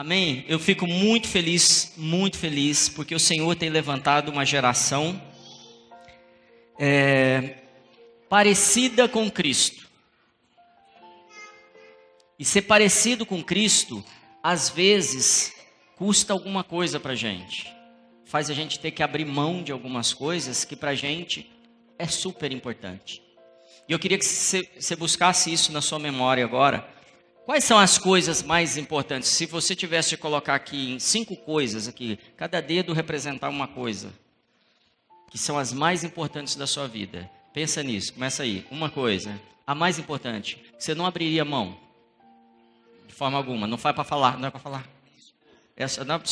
Amém? Eu fico muito feliz, porque o Senhor tem levantado uma geração parecida com Cristo. E ser parecido com Cristo, às vezes, custa alguma coisa para a gente. Faz a gente ter que abrir mão de algumas coisas que para a gente é super importante. E eu queria que você buscasse isso na sua memória agora. Quais são as coisas mais importantes? Se você tivesse de colocar aqui em 5 coisas, aqui, cada dedo representar uma coisa, que são as mais importantes da sua vida. Pensa nisso, começa aí. Uma coisa, a mais importante, que você não abriria mão, de forma alguma. Não faz para falar, não é para falar. Essa, não,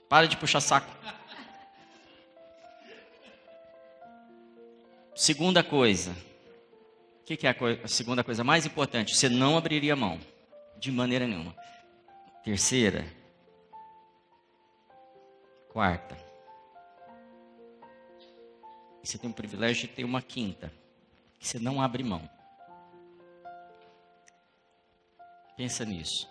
para de puxar saco. Segunda coisa, o que é a segunda coisa mais importante? Você não abriria mão. De maneira nenhuma. Terceira. Quarta. Você tem o privilégio de ter uma quinta, que você não abre mão. Pensa nisso.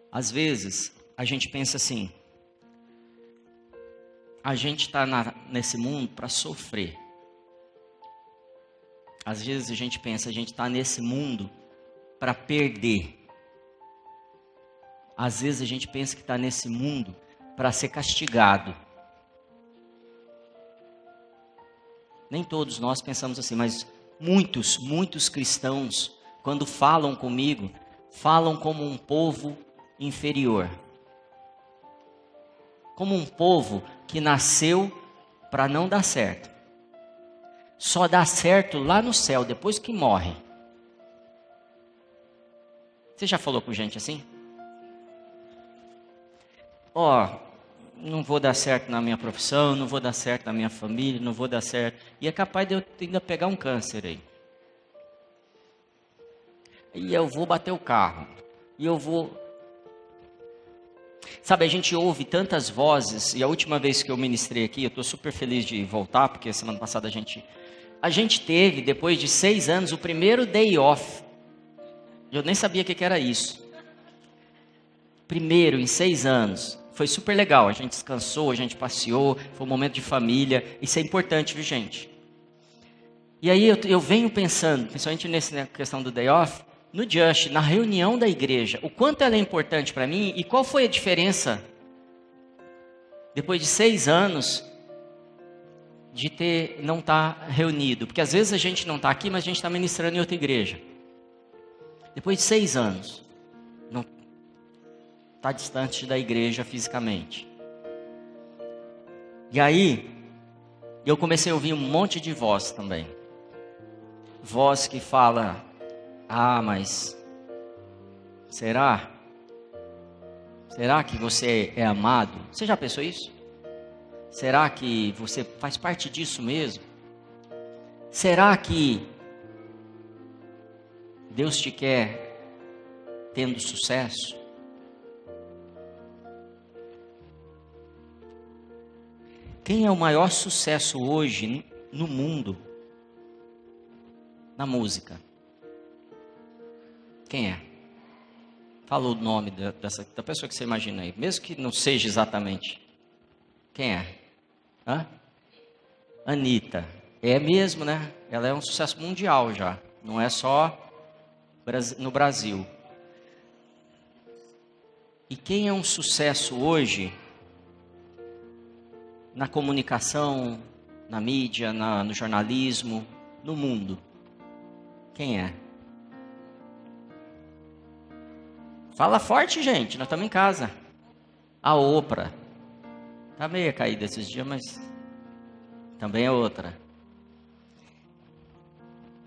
Às vezes, a gente pensa assim, a gente está nesse mundo para sofrer. Às vezes a gente pensa, a gente está nesse mundo para perder. Às vezes a gente pensa que está nesse mundo para ser castigado. Nem todos nós pensamos assim, mas muitos cristãos, quando falam comigo, falam como um povo inferior. Como um povo que nasceu para não dar certo. Só dá certo lá no céu, depois que morre. Você já falou com gente assim? Não vou dar certo na minha profissão, não vou dar certo na minha família, não vou dar certo. E é capaz de eu ainda pegar um câncer aí. E eu vou bater o carro. E eu vou... Sabe, a gente ouve tantas vozes, e a última vez que eu ministrei aqui, eu estou super feliz de voltar, porque semana passada a gente teve, depois de 6 anos, o primeiro day off. Eu nem sabia o que era isso. Primeiro, em 6 anos. Foi super legal. A gente descansou, a gente passeou, foi um momento de família. Isso é importante, viu, gente? E aí eu venho pensando, principalmente nessa questão do day off, no Just, na reunião da igreja, o quanto ela é importante para mim e qual foi a diferença, depois de 6 anos, de não estar reunido. Porque às vezes a gente não está aqui, mas a gente está ministrando em outra igreja. Depois de 6 anos, não está distante da igreja fisicamente. E aí, eu comecei a ouvir um monte de voz também. Voz que fala, mas será? Será que você é amado? Você já pensou isso? Será que você faz parte disso mesmo? Será que Deus te quer tendo sucesso? Quem é o maior sucesso hoje no mundo? Na música. Quem é? Fala o nome da pessoa que você imagina aí, mesmo que não seja exatamente. Quem é? Anitta. É mesmo, né? Ela é um sucesso mundial já. Não é só no Brasil. E quem é um sucesso hoje na comunicação, na mídia, no jornalismo, no mundo? Quem é? Fala forte, gente. Nós estamos em casa. A Oprah. Está meio caída esses dias, mas também é outra.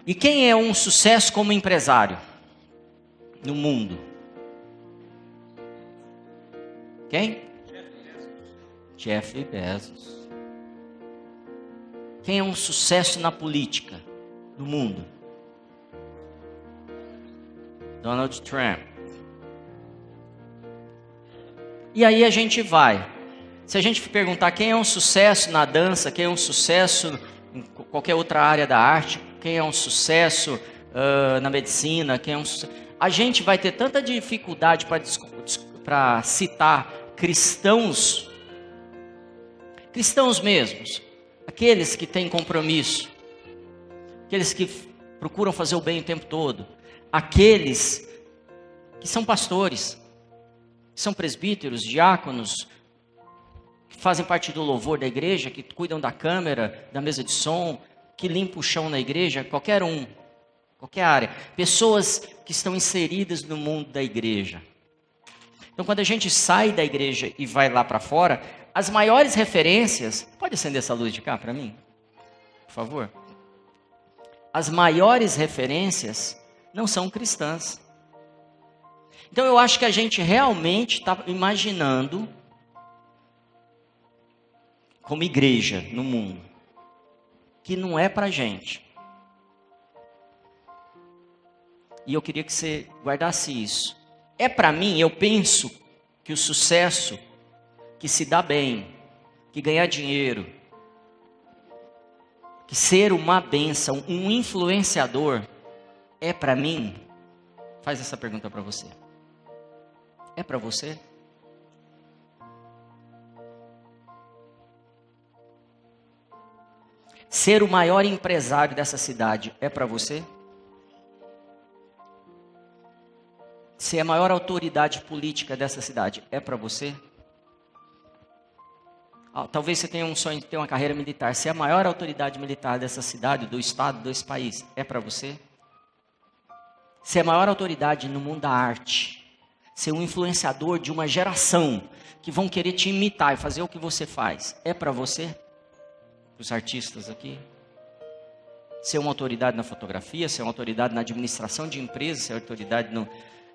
E quem é um sucesso como empresário no mundo? Quem? Jeff Bezos. Quem é um sucesso na política no mundo? Donald Trump. E aí a gente vai. Se a gente perguntar quem é um sucesso na dança, quem é um sucesso em qualquer outra área da arte, quem é um sucesso na medicina, quem é um sucesso... a gente vai ter tanta dificuldade para citar cristãos mesmos, aqueles que têm compromisso, aqueles que procuram fazer o bem o tempo todo, aqueles que são pastores, que são presbíteros, diáconos, que fazem parte do louvor da igreja, que cuidam da câmera, da mesa de som, que limpam o chão na igreja, qualquer área. Pessoas que estão inseridas no mundo da igreja. Então, quando a gente sai da igreja e vai lá para fora, as maiores referências... Pode acender essa luz de cá para mim? Por favor. As maiores referências não são cristãs. Então, eu acho que a gente realmente está imaginando como igreja no mundo, que não é para a gente. E eu queria que você guardasse isso. É para mim, eu penso que o sucesso, que se dá bem, que ganhar dinheiro, que ser uma bênção, um influenciador, é para mim? Faz essa pergunta para você. É para você? Ser o maior empresário dessa cidade é para você? Ser a maior autoridade política dessa cidade é para você? Talvez você tenha um sonho de ter uma carreira militar. Ser a maior autoridade militar dessa cidade, do estado, desse país, é para você? Ser a maior autoridade no mundo da arte, ser um influenciador de uma geração que vão querer te imitar e fazer o que você faz, é para você? Os artistas aqui? Ser uma autoridade na fotografia, ser uma autoridade na administração de empresas, ser autoridade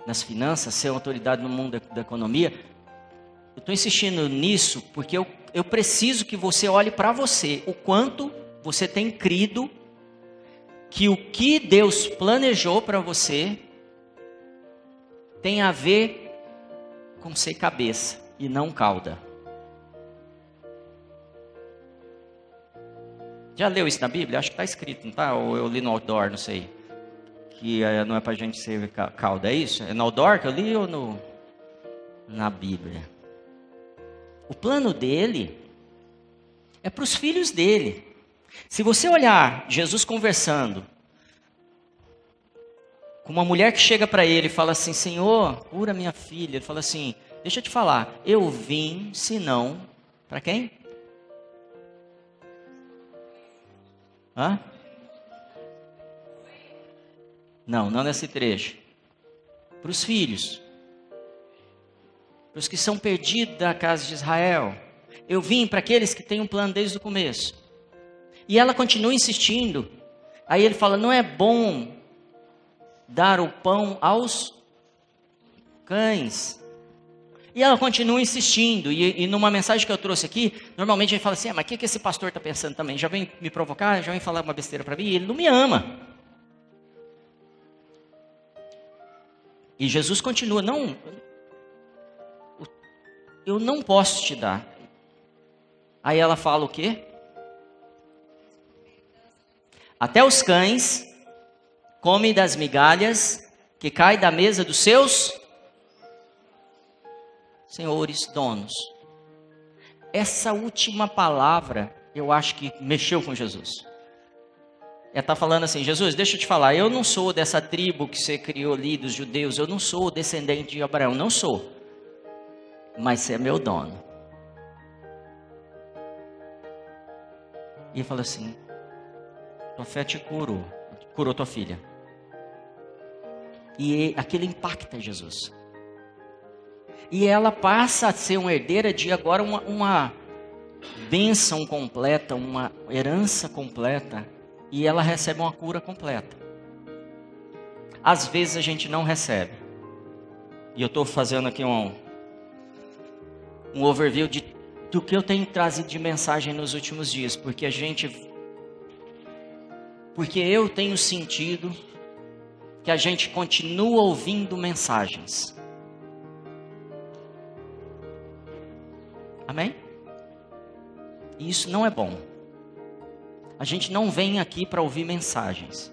nas finanças, ser uma autoridade no mundo da economia. Eu estou insistindo nisso porque eu preciso que você olhe para você, o quanto você tem crido que o que Deus planejou para você tem a ver com ser cabeça e não cauda. Já leu isso na Bíblia? Acho que está escrito, não está? Ou eu li no outdoor, não sei. Que não é para a gente ser cauda, é isso? É no outdoor que eu li ou na Bíblia? O plano dele é para os filhos dele. Se você olhar Jesus conversando com uma mulher que chega para ele e fala assim, Senhor, cura minha filha. Ele fala assim, deixa eu te falar, eu vim, senão, para quem? Hã? Não nesse trecho. Para os filhos. Para os que são perdidos da casa de Israel. Eu vim para aqueles que têm um plano desde o começo. E ela continua insistindo. Aí ele fala, não é bom dar o pão aos cães. E ela continua insistindo. E numa mensagem que eu trouxe aqui, normalmente a gente fala assim, mas o que esse pastor está pensando também? Já vem me provocar? Já vem falar uma besteira para mim? E ele não me ama. E Jesus continua, não, eu não posso te dar. Aí ela fala o quê? Até os cães comem das migalhas que caem da mesa dos seus senhores, donos. Essa última palavra, eu acho que mexeu com Jesus. Ela está falando assim, Jesus, deixa eu te falar, eu não sou dessa tribo que você criou ali, dos judeus, eu não sou descendente de Abraão, não sou. Mas você é meu dono. E ele fala assim, tua fé te curou tua filha. E aquilo impacta Jesus. E ela passa a ser uma herdeira de agora uma bênção completa, uma herança completa. E ela recebe uma cura completa. Às vezes a gente não recebe. E eu estou fazendo aqui um overview do que eu tenho trazido de mensagem nos últimos dias. Porque eu tenho sentido que a gente continua ouvindo mensagens. Amém? E isso não é bom. A gente não vem aqui para ouvir mensagens.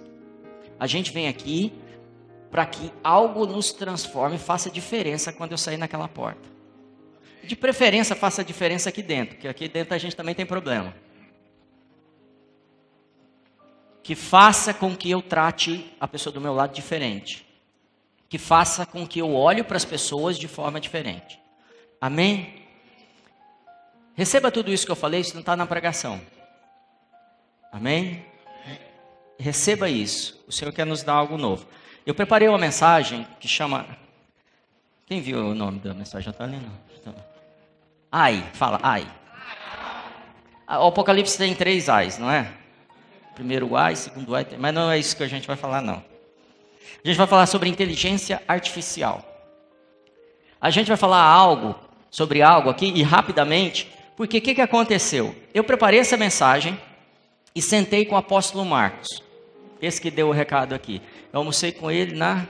A gente vem aqui para que algo nos transforme e faça diferença quando eu sair naquela porta. De preferência, faça diferença aqui dentro, porque aqui dentro a gente também tem problema. Que faça com que eu trate a pessoa do meu lado diferente. Que faça com que eu olhe para as pessoas de forma diferente. Amém? Receba tudo isso que eu falei, isso não está na pregação. Amém? Receba isso. O Senhor quer nos dar algo novo. Eu preparei uma mensagem que chama... Quem viu o nome da mensagem? Já está ali, não? Ai, fala, ai. O Apocalipse tem 3 ais, não é? Primeiro ai, segundo ai, mas não é isso que a gente vai falar, não. A gente vai falar sobre inteligência artificial. A gente vai falar sobre algo aqui, e rapidamente, porque o que aconteceu? Eu preparei essa mensagem e sentei com o apóstolo Marcos, esse que deu o recado aqui. Eu almocei com ele na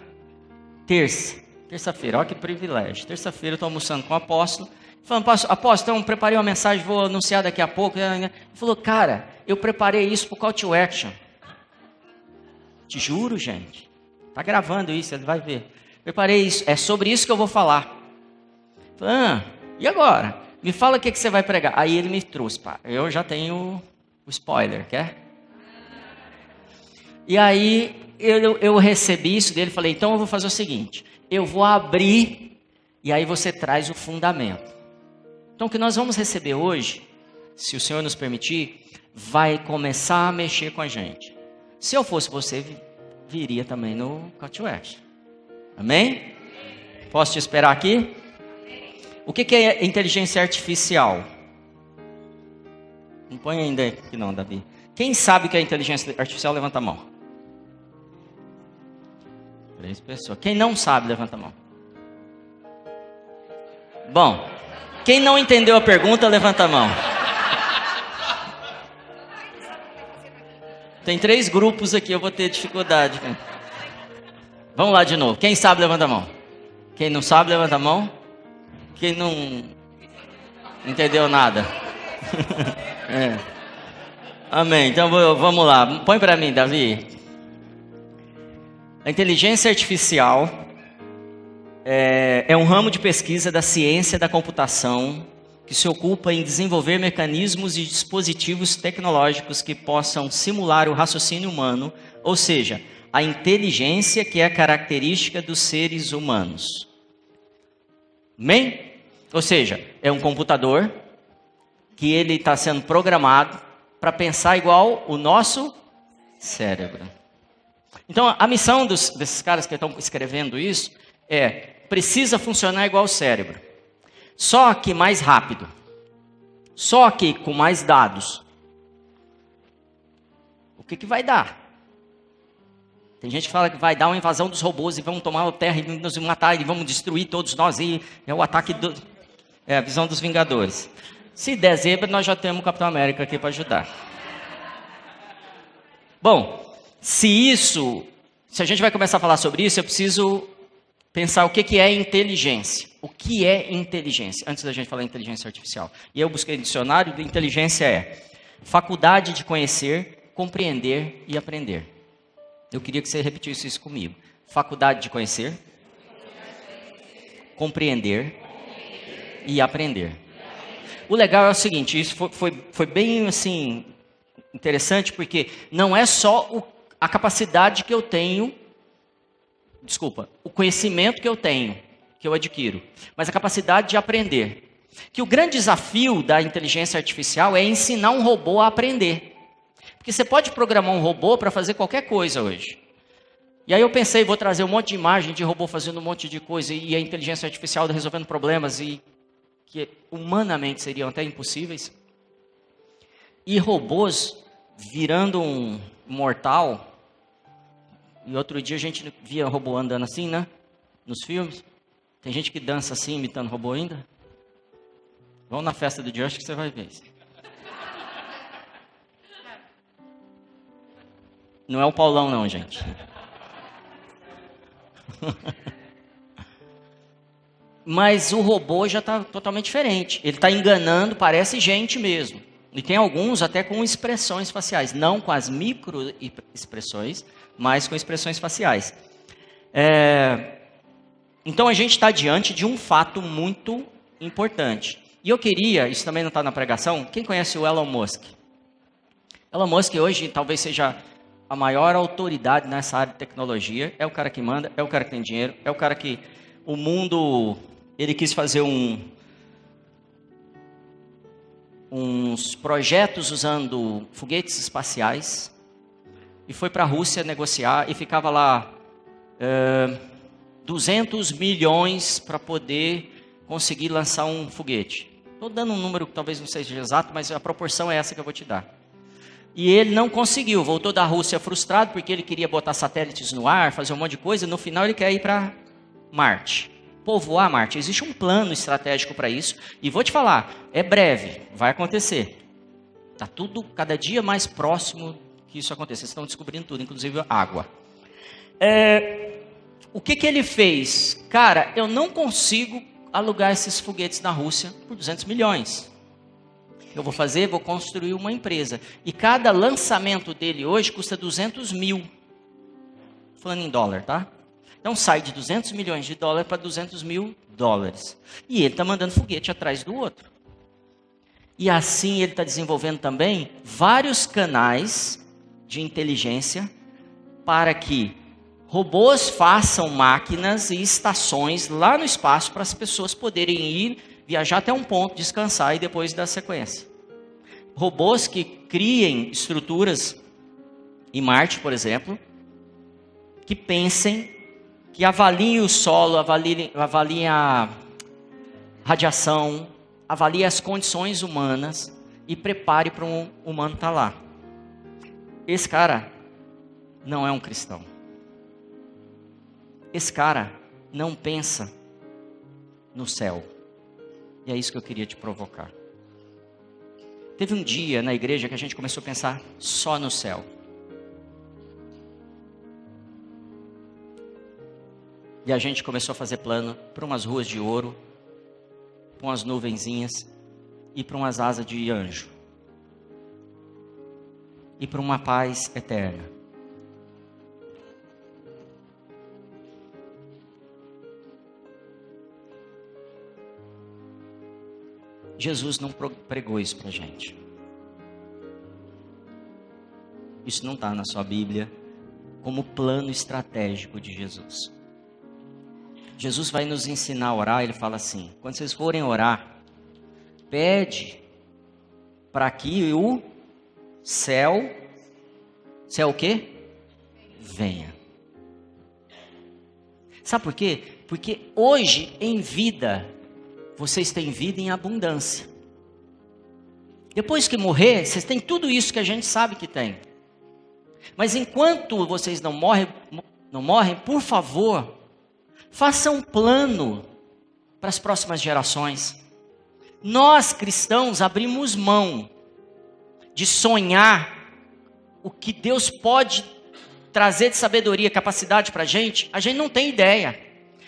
terça-feira, olha que privilégio. Terça-feira eu estou almoçando com o apóstolo, falando, apóstolo, então preparei uma mensagem, vou anunciar daqui a pouco. Ele falou, cara, eu preparei isso para o Call to Action. Te juro, gente. Está gravando isso, ele vai ver. Preparei isso, é sobre isso que eu vou falar. Falei, e agora? Me fala o que você vai pregar. Aí ele me trouxe, pá. Eu já tenho o spoiler, quer? E aí eu recebi isso dele, falei, então eu vou fazer o seguinte, eu vou abrir e aí você traz o fundamento. Então o que nós vamos receber hoje, se o Senhor nos permitir, vai começar a mexer com a gente. Se eu fosse você, viria também no Call to Action. Amém? Posso te esperar aqui? O que é inteligência artificial? Não põe ainda aqui não, Davi. Quem sabe o que é inteligência artificial, levanta a mão. 3 pessoas. Quem não sabe, levanta a mão. Bom, quem não entendeu a pergunta, levanta a mão. Tem 3 grupos aqui, eu vou ter dificuldade. Vamos lá de novo. Quem sabe, levanta a mão. Quem não sabe, levanta a mão. Quem não entendeu nada. Amém. Então vamos lá. Põe para mim, Davi. A inteligência artificial é um ramo de pesquisa da ciência da computação que se ocupa em desenvolver mecanismos e dispositivos tecnológicos que possam simular o raciocínio humano, ou seja, a inteligência que é a característica dos seres humanos. Amém? Ou seja, é um computador que ele está sendo programado para pensar igual o nosso cérebro. Então, a missão desses caras que estão escrevendo isso precisa funcionar igual o cérebro. Só que mais rápido. Só que com mais dados. O que vai dar? Tem gente que fala que vai dar uma invasão dos robôs e vão tomar a Terra e nos matar e vamos destruir todos nós. E é o ataque a visão dos Vingadores. Se der zebra, nós já temos o Capitão América aqui para ajudar. Bom, se a gente vai começar a falar sobre isso, eu preciso pensar o que é inteligência. O que é inteligência? Antes da gente falar em inteligência artificial. E eu busquei no dicionário, inteligência é faculdade de conhecer, compreender e aprender. Eu queria que você repetisse isso comigo. Faculdade de conhecer, compreender e aprender. O legal é o seguinte, isso foi bem assim, interessante, porque não é só a capacidade que eu tenho, o conhecimento que eu tenho, que eu adquiro, mas a capacidade de aprender. Que o grande desafio da inteligência artificial é ensinar um robô a aprender. Porque você pode programar um robô para fazer qualquer coisa hoje. E aí eu pensei, vou trazer um monte de imagem de robô fazendo um monte de coisa e a inteligência artificial resolvendo problemas e que humanamente seriam até impossíveis. E robôs virando um mortal. E outro dia a gente via robô andando assim, né? Nos filmes. Tem gente que dança assim, imitando robô ainda. Vamos na festa do Josh que você vai ver isso. Não é o Paulão não, gente. Mas o robô já está totalmente diferente. Ele está enganando, parece gente mesmo. E tem alguns até com expressões faciais. Não com as microexpressões, mas com expressões faciais. Então a gente está diante de um fato muito importante. E eu queria, isso também não está na pregação, quem conhece o Elon Musk? Elon Musk hoje talvez seja a maior autoridade nessa área de tecnologia. É o cara que manda, é o cara que tem dinheiro, é o cara que o mundo, ele quis fazer uns projetos usando foguetes espaciais e foi para a Rússia negociar e ficava lá 200 milhões para poder conseguir lançar um foguete. Estou dando um número que talvez não seja exato, mas a proporção é essa que eu vou te dar. E ele não conseguiu, voltou da Rússia frustrado porque ele queria botar satélites no ar, fazer um monte de coisa, no final ele quer ir para Marte. Povoar Marte. Existe um plano estratégico para isso. E vou te falar, é breve, vai acontecer. Está tudo cada dia mais próximo que isso aconteça. Vocês estão descobrindo tudo, inclusive água. O que ele fez? Cara, eu não consigo alugar esses foguetes na Rússia por 200 milhões. Eu vou construir uma empresa. E cada lançamento dele hoje custa 200 mil. Falando em dólar, tá? Então sai de 200 milhões de dólares para 200 mil dólares. E ele está mandando foguete atrás do outro. E assim ele está desenvolvendo também vários canais de inteligência para que robôs façam máquinas e estações lá no espaço para as pessoas poderem ir, viajar até um ponto, descansar e depois dar sequência. Robôs que criem estruturas em Marte, por exemplo, que pensem, que avaliem o solo, avaliem a radiação, avaliem as condições humanas e prepare para um humano estar lá. Esse cara não é um cristão. Esse cara não pensa no céu. E é isso que eu queria te provocar. Teve um dia na igreja que a gente começou a pensar só no céu. E a gente começou a fazer plano para umas ruas de ouro, para umas nuvenzinhas e para umas asas de anjo. E para uma paz eterna. Jesus não pregou isso para a gente. Isso não está na sua Bíblia como plano estratégico de Jesus. Jesus vai nos ensinar a orar, ele fala assim, quando vocês forem orar, pede para que o céu o quê? Venha. Sabe por quê? Porque hoje em vida, vocês têm vida em abundância. Depois que morrer, vocês têm tudo isso que a gente sabe que tem. Mas enquanto vocês não morrem, por favor, façam um plano para as próximas gerações. Nós, cristãos, abrimos mão de sonhar o que Deus pode trazer de sabedoria, capacidade para a gente não tem ideia.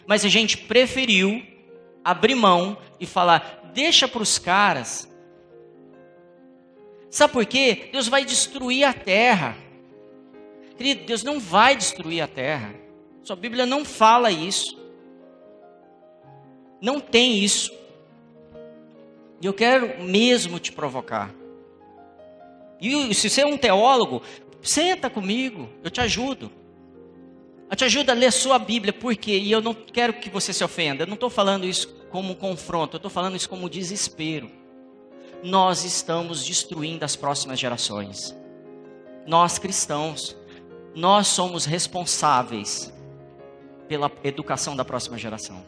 Mas a gente preferiu abrir mão e falar, deixa para os caras. Sabe por quê? Deus vai destruir a terra. Querido, Deus não vai destruir a terra. Sua Bíblia não fala isso. Não tem isso. E eu quero mesmo te provocar. E se você é um teólogo, senta comigo, eu te ajudo. Eu te ajudo a ler sua Bíblia, por quê? E eu não quero que você se ofenda. Eu não estou falando isso como confronto, eu estou falando isso como desespero. Nós estamos destruindo as próximas gerações. Nós cristãos, nós somos responsáveis pela educação da próxima geração.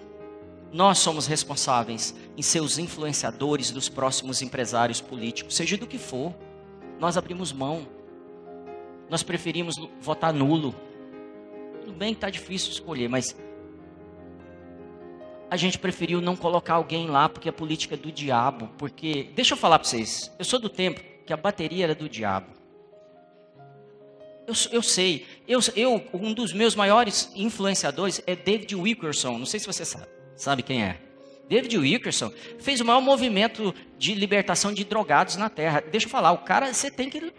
Nós somos responsáveis em ser os influenciadores dos próximos empresários políticos, seja do que for. Nós abrimos mão. Nós preferimos votar nulo. Tudo bem que está difícil escolher, mas a gente preferiu não colocar alguém lá porque a política é do diabo. Porque, deixa eu falar para vocês, eu sou do tempo que a bateria era do diabo. Eu sei, um dos meus maiores influenciadores é David Wilkerson, não sei se você sabe quem é. David Wilkerson fez o maior movimento de libertação de drogados na Terra. Deixa eu falar, o cara você tem que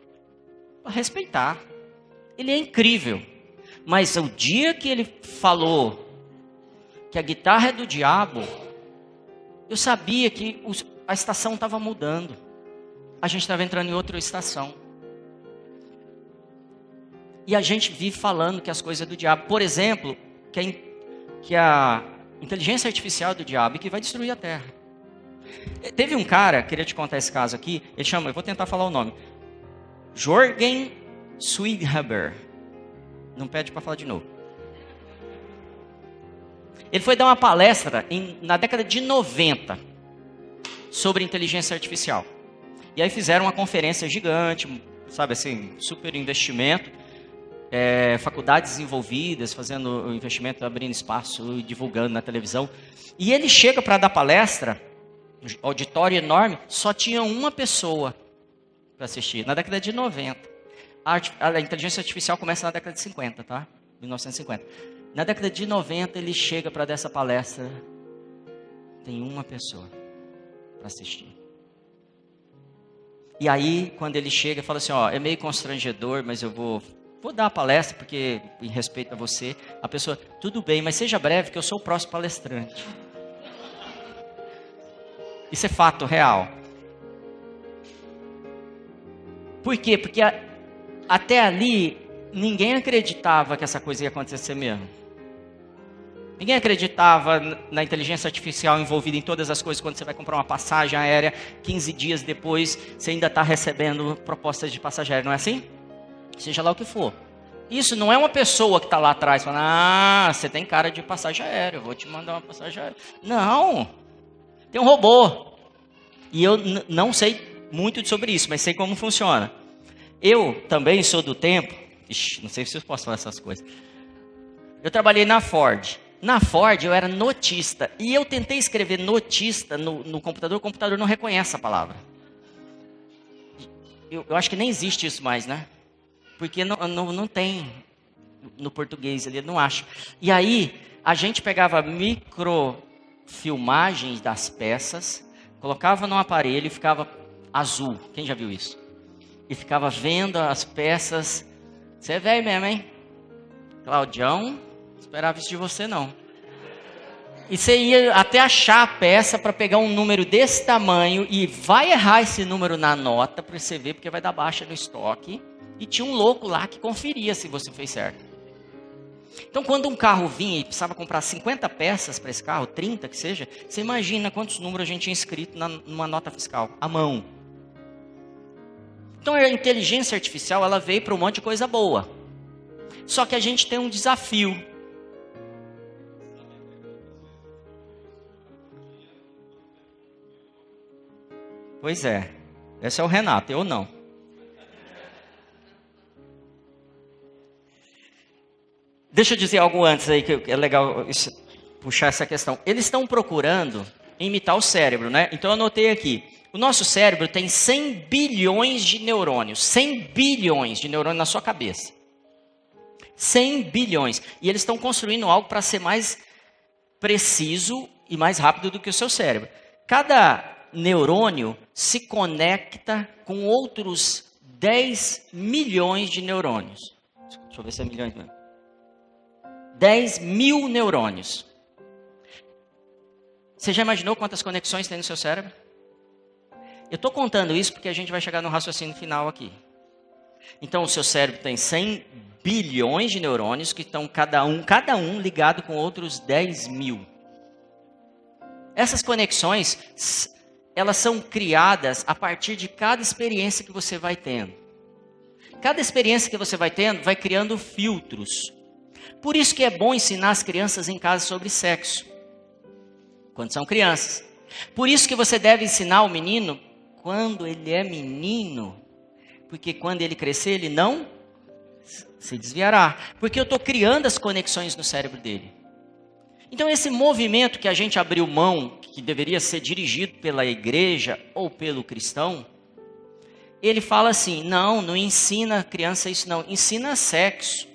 respeitar. Ele é incrível. Mas o dia que ele falou que a guitarra é do diabo, eu sabia que a estação estava mudando. A gente estava entrando em outra estação. E a gente vive falando que as coisas é do diabo. Por exemplo, que a inteligência artificial é do diabo e que vai destruir a Terra. Teve um cara, queria te contar esse caso aqui, ele chama, eu vou tentar falar o nome. Jürgen Schwinghaber. Não pede para falar de novo. Ele foi dar uma palestra na década de 90 sobre inteligência artificial. E aí fizeram uma conferência gigante, sabe assim, super investimento. Faculdades envolvidas, fazendo investimento, abrindo espaço, divulgando na televisão. E ele chega para dar palestra, auditório enorme, só tinha uma pessoa para assistir, na década de 90. A inteligência artificial começa na década de 50, tá? 1950. Na década de 90 ele chega para dar essa palestra, tem uma pessoa para assistir. E aí, quando ele chega, fala assim, ó, é meio constrangedor, mas eu vou dar a palestra, porque em respeito a você, a pessoa, tudo bem, mas seja breve, que eu sou o próximo palestrante. Isso é fato real. Por quê? Porque até ali, ninguém acreditava que essa coisa ia acontecer mesmo. Ninguém acreditava na inteligência artificial envolvida em todas as coisas. Quando você vai comprar uma passagem aérea, 15 dias depois, você ainda está recebendo propostas de passagem aérea, não é assim? Seja lá o que for. Isso não é uma pessoa que está lá atrás falando, você tem cara de passagem aérea, eu vou te mandar uma passagem aérea. Não, tem um robô. E eu não sei muito sobre isso, mas sei como funciona. Eu também sou do tempo, não sei se eu posso falar essas coisas. Eu trabalhei na Ford. Na Ford eu era notista. E eu tentei escrever notista no computador, o computador não reconhece a palavra. Eu acho que nem existe isso mais, né? Porque não tem no português ali, não acho. E aí, a gente pegava microfilmagens das peças, colocava no aparelho e ficava azul. Quem já viu isso? E ficava vendo as peças. Você é velho mesmo, hein? Claudião, não esperava isso de você, não. E você ia até achar a peça para pegar um número desse tamanho e vai errar esse número na nota para você ver, porque vai dar baixa no estoque. E tinha um louco lá que conferia se você fez certo. Então, quando um carro vinha e precisava comprar 50 peças para esse carro, 30 que seja, você imagina quantos números a gente tinha escrito numa nota fiscal, à mão. Então, a inteligência artificial, ela veio para um monte de coisa boa. Só que a gente tem um desafio. Pois é, esse é o Renato, eu não. Deixa eu dizer algo antes aí, que é legal puxar essa questão. Eles estão procurando imitar o cérebro, né? Então eu anotei aqui. O nosso cérebro tem 100 bilhões de neurônios. 100 bilhões de neurônios na sua cabeça. 100 bilhões. E eles estão construindo algo para ser mais preciso e mais rápido do que o seu cérebro. Cada neurônio se conecta com outros 10 milhões de neurônios. Deixa eu ver se é milhões mesmo. 10 mil neurônios. Você já imaginou quantas conexões tem no seu cérebro? Eu estou contando isso porque a gente vai chegar no raciocínio final aqui. Então, o seu cérebro tem 100 bilhões de neurônios que estão cada um ligado com outros 10 mil. Essas conexões, elas são criadas a partir de cada experiência que você vai tendo. Cada experiência que você vai tendo vai criando filtros. Por isso que é bom ensinar as crianças em casa sobre sexo, quando são crianças. Por isso que você deve ensinar o menino quando ele é menino, porque quando ele crescer ele não se desviará, porque eu estou criando as conexões no cérebro dele. Então esse movimento que a gente abriu mão, que deveria ser dirigido pela igreja ou pelo cristão, ele fala assim, não ensina a criança isso não, ensina sexo.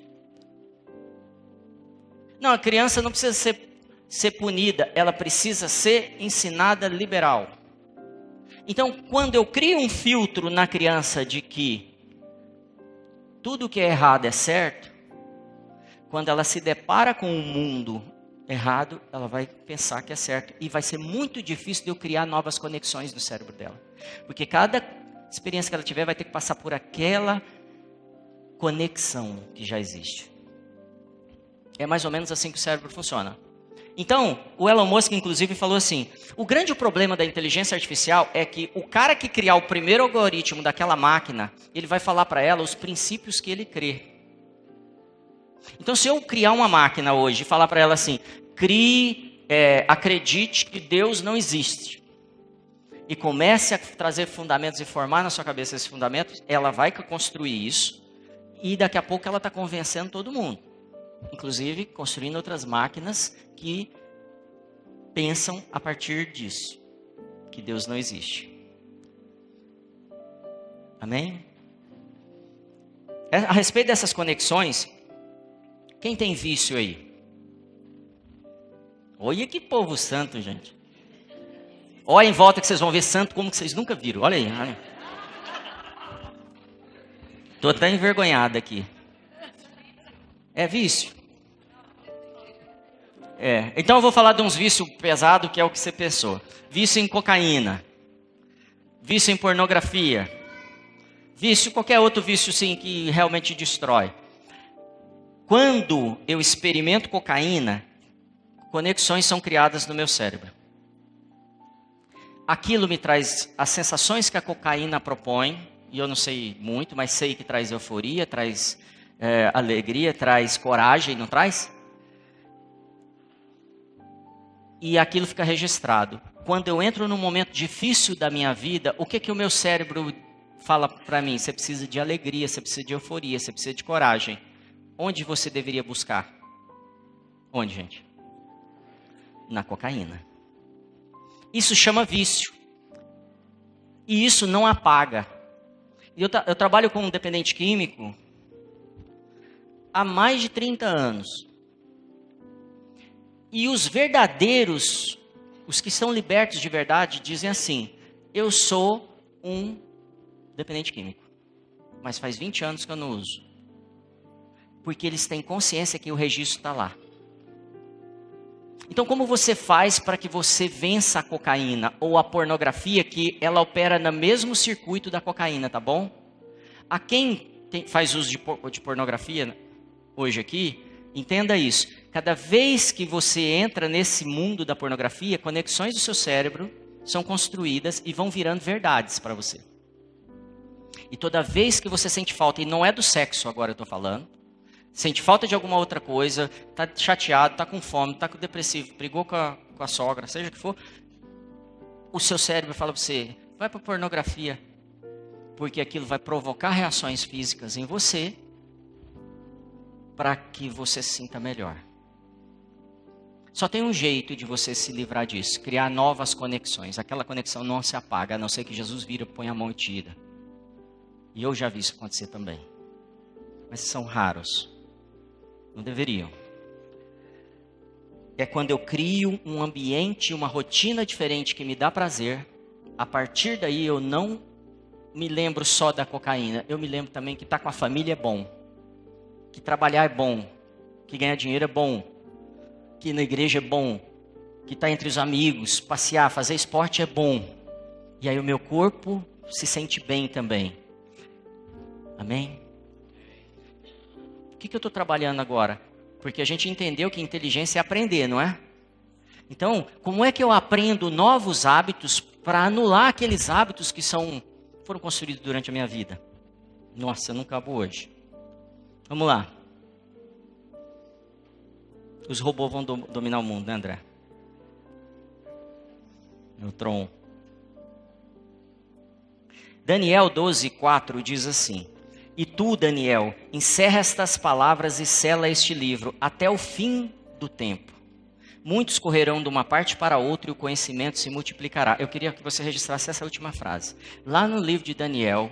Não, a criança não precisa ser punida, ela precisa ser ensinada liberal. Então, quando eu crio um filtro na criança de que tudo que é errado é certo, quando ela se depara com um mundo errado, ela vai pensar que é certo. E vai ser muito difícil de eu criar novas conexões no cérebro dela. Porque cada experiência que ela tiver vai ter que passar por aquela conexão que já existe. É mais ou menos assim que o cérebro funciona. Então, o Elon Musk, inclusive, falou assim, o grande problema da inteligência artificial é que o cara que criar o primeiro algoritmo daquela máquina, ele vai falar para ela os princípios que ele crê. Então, se eu criar uma máquina hoje e falar para ela assim, acredite que Deus não existe, e comece a trazer fundamentos e formar na sua cabeça esses fundamentos, ela vai construir isso, e daqui a pouco ela está convencendo todo mundo. Inclusive, construindo outras máquinas que pensam a partir disso, que Deus não existe. Amém? A respeito dessas conexões, quem tem vício aí? Olha que povo santo, gente. Olha em volta que vocês vão ver santo como que vocês nunca viram. Olha aí. Olha. Estou até envergonhado aqui. É vício? Então eu vou falar de uns vícios pesados, que é o que você pensou. Vício em cocaína. Vício em pornografia. Vício, qualquer outro vício sim que realmente destrói. Quando eu experimento cocaína, conexões são criadas no meu cérebro. Aquilo me traz as sensações que a cocaína propõe, e eu não sei muito, mas sei que traz euforia, traz alegria, traz coragem, não traz? E aquilo fica registrado. Quando eu entro num momento difícil da minha vida, o que o meu cérebro fala para mim? Você precisa de alegria, você precisa de euforia, você precisa de coragem. Onde você deveria buscar? Onde, gente? Na cocaína. Isso chama vício. E isso não apaga. Eu trabalho com um dependente químico há mais de 30 anos. E os verdadeiros, os que são libertos de verdade, dizem assim, eu sou um dependente químico, mas faz 20 anos que eu não uso. Porque eles têm consciência que o registro está lá. Então, como você faz para que você vença a cocaína ou a pornografia, que ela opera no mesmo circuito da cocaína, tá bom? A quem faz uso de pornografia hoje aqui, entenda isso. Cada vez que você entra nesse mundo da pornografia, conexões do seu cérebro são construídas e vão virando verdades para você. E toda vez que você sente falta, e não é do sexo agora eu estou falando, sente falta de alguma outra coisa, está chateado, está com fome, está com depressivo, brigou com a sogra, seja o que for, o seu cérebro fala para você, vai para a pornografia, porque aquilo vai provocar reações físicas em você, para que você se sinta melhor. Só tem um jeito de você se livrar disso, criar novas conexões. Aquela conexão não se apaga, a não ser que Jesus vira, põe a mão e tira. E eu já vi isso acontecer também. Mas são raros. Não deveriam. É quando eu crio um ambiente, uma rotina diferente que me dá prazer. A partir daí eu não me lembro só da cocaína. Eu me lembro também que estar com a família é bom. Que trabalhar é bom. Que ganhar dinheiro é bom. Que ir na igreja é bom. Que estar entre os amigos, passear, fazer esporte é bom. E aí o meu corpo se sente bem também. Amém? O que eu estou trabalhando agora? Porque a gente entendeu que inteligência é aprender, não é? Então, como é que eu aprendo novos hábitos para anular aqueles hábitos que foram construídos durante a minha vida? Nossa, eu não acabo hoje. Vamos lá. Os robôs vão dominar o mundo, né, André? Neutron. Daniel 12:4 diz assim: E tu, Daniel, encerra estas palavras e sela este livro até o fim do tempo. Muitos correrão de uma parte para outra e o conhecimento se multiplicará. Eu queria que você registrasse essa última frase. Lá no livro de Daniel,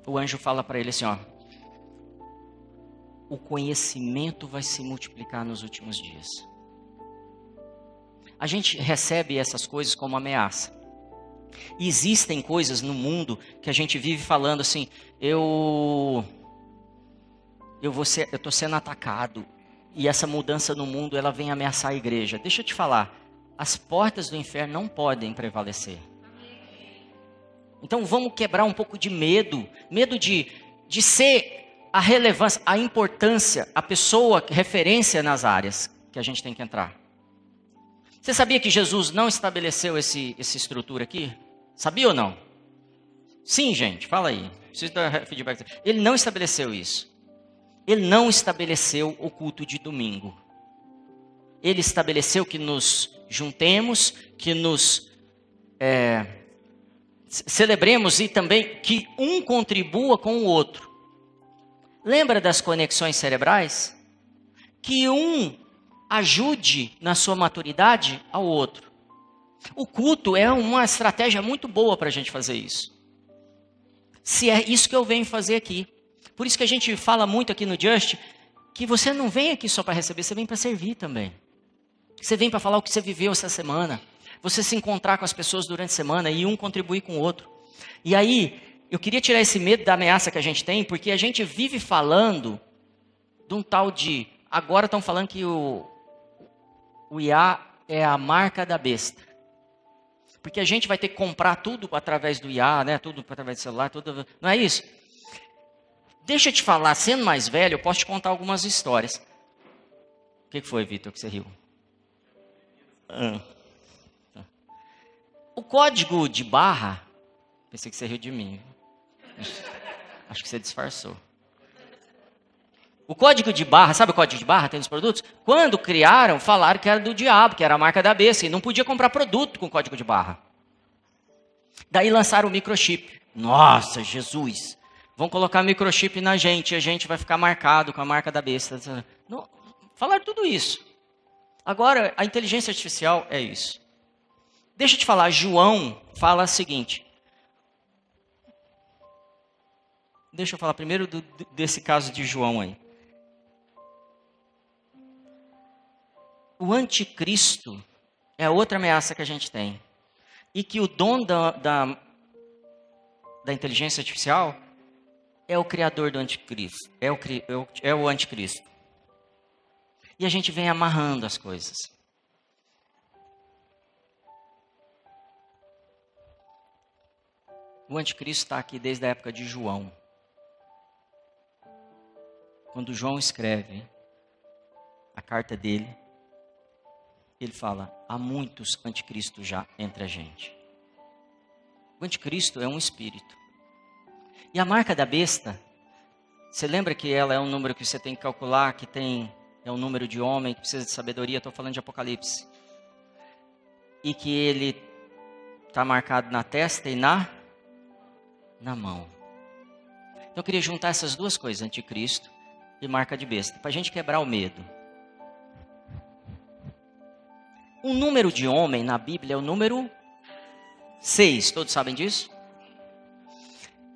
o anjo fala para ele assim, ó, o conhecimento vai se multiplicar nos últimos dias. A gente recebe essas coisas como ameaça. E existem coisas no mundo que a gente vive falando assim, eu eu estou sendo atacado. E essa mudança no mundo, ela vem ameaçar a igreja. Deixa eu te falar, as portas do inferno não podem prevalecer. Então vamos quebrar um pouco de medo. Medo de ser a relevância, a importância, a pessoa, referência nas áreas que a gente tem que entrar. Você sabia que Jesus não estabeleceu essa estrutura aqui? Sabia ou não? Sim, gente, fala aí. Preciso dar feedback. Ele não estabeleceu isso. Ele não estabeleceu o culto de domingo. Ele estabeleceu que nos juntemos, que nos celebremos e também que um contribua com o outro. Lembra das conexões cerebrais? Que um ajude na sua maturidade ao outro. O culto é uma estratégia muito boa para a gente fazer isso. Se é isso que eu venho fazer aqui. Por isso que a gente fala muito aqui no Just, que você não vem aqui só para receber, você vem para servir também. Você vem para falar o que você viveu essa semana. Você se encontrar com as pessoas durante a semana e um contribuir com o outro. E aí, eu queria tirar esse medo da ameaça que a gente tem, porque a gente vive falando de um tal de... Agora estão falando que o IA é a marca da besta. Porque a gente vai ter que comprar tudo através do IA, né? Tudo através do celular, tudo... Não é isso? Deixa eu te falar, sendo mais velho, eu posso te contar algumas histórias. O que foi, Vitor, que você riu? O código de barra... Pensei que você riu de mim. Acho que você disfarçou. O código de barra, sabe o código de barra? Tem nos produtos? Quando criaram, falaram que era do diabo, que era a marca da besta. E não podia comprar produto com código de barra. Daí lançaram o microchip. Nossa, Jesus! Vão colocar microchip na gente e a gente vai ficar marcado com a marca da besta. Não, falaram tudo isso. Agora, a inteligência artificial é isso. Deixa eu te falar, João fala o seguinte. Deixa eu falar primeiro desse caso de João aí. O anticristo é outra ameaça que a gente tem. E que o dono da inteligência artificial é o criador do anticristo. É o anticristo. E a gente vem amarrando as coisas. O anticristo está aqui desde a época de João. Quando João escreve a carta dele, ele fala, há muitos anticristos já entre a gente. O anticristo é um espírito. E a marca da besta, você lembra que ela é um número que você tem que calcular, é um número de homem que precisa de sabedoria, estou falando de Apocalipse. E que ele está marcado na testa e na mão. Então eu queria juntar essas duas coisas, anticristo e marca de besta, para a gente quebrar o medo. O número de homem na Bíblia é o número 6, todos sabem disso?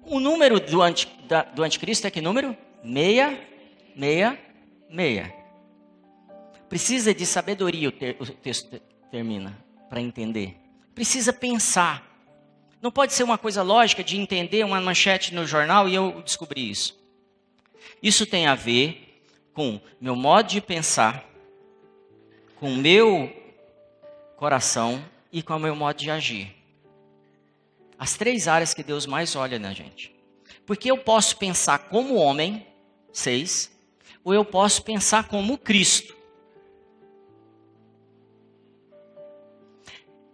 O número do anticristo é que número? 666. Precisa de sabedoria, o texto termina, para entender. Precisa pensar. Não pode ser uma coisa lógica de entender uma manchete no jornal e eu descobri isso. Isso tem a ver com meu modo de pensar, com o meu coração e com o meu modo de agir. As 3 áreas que Deus mais olha na gente. Porque eu posso pensar como homem, 6, ou eu posso pensar como Cristo.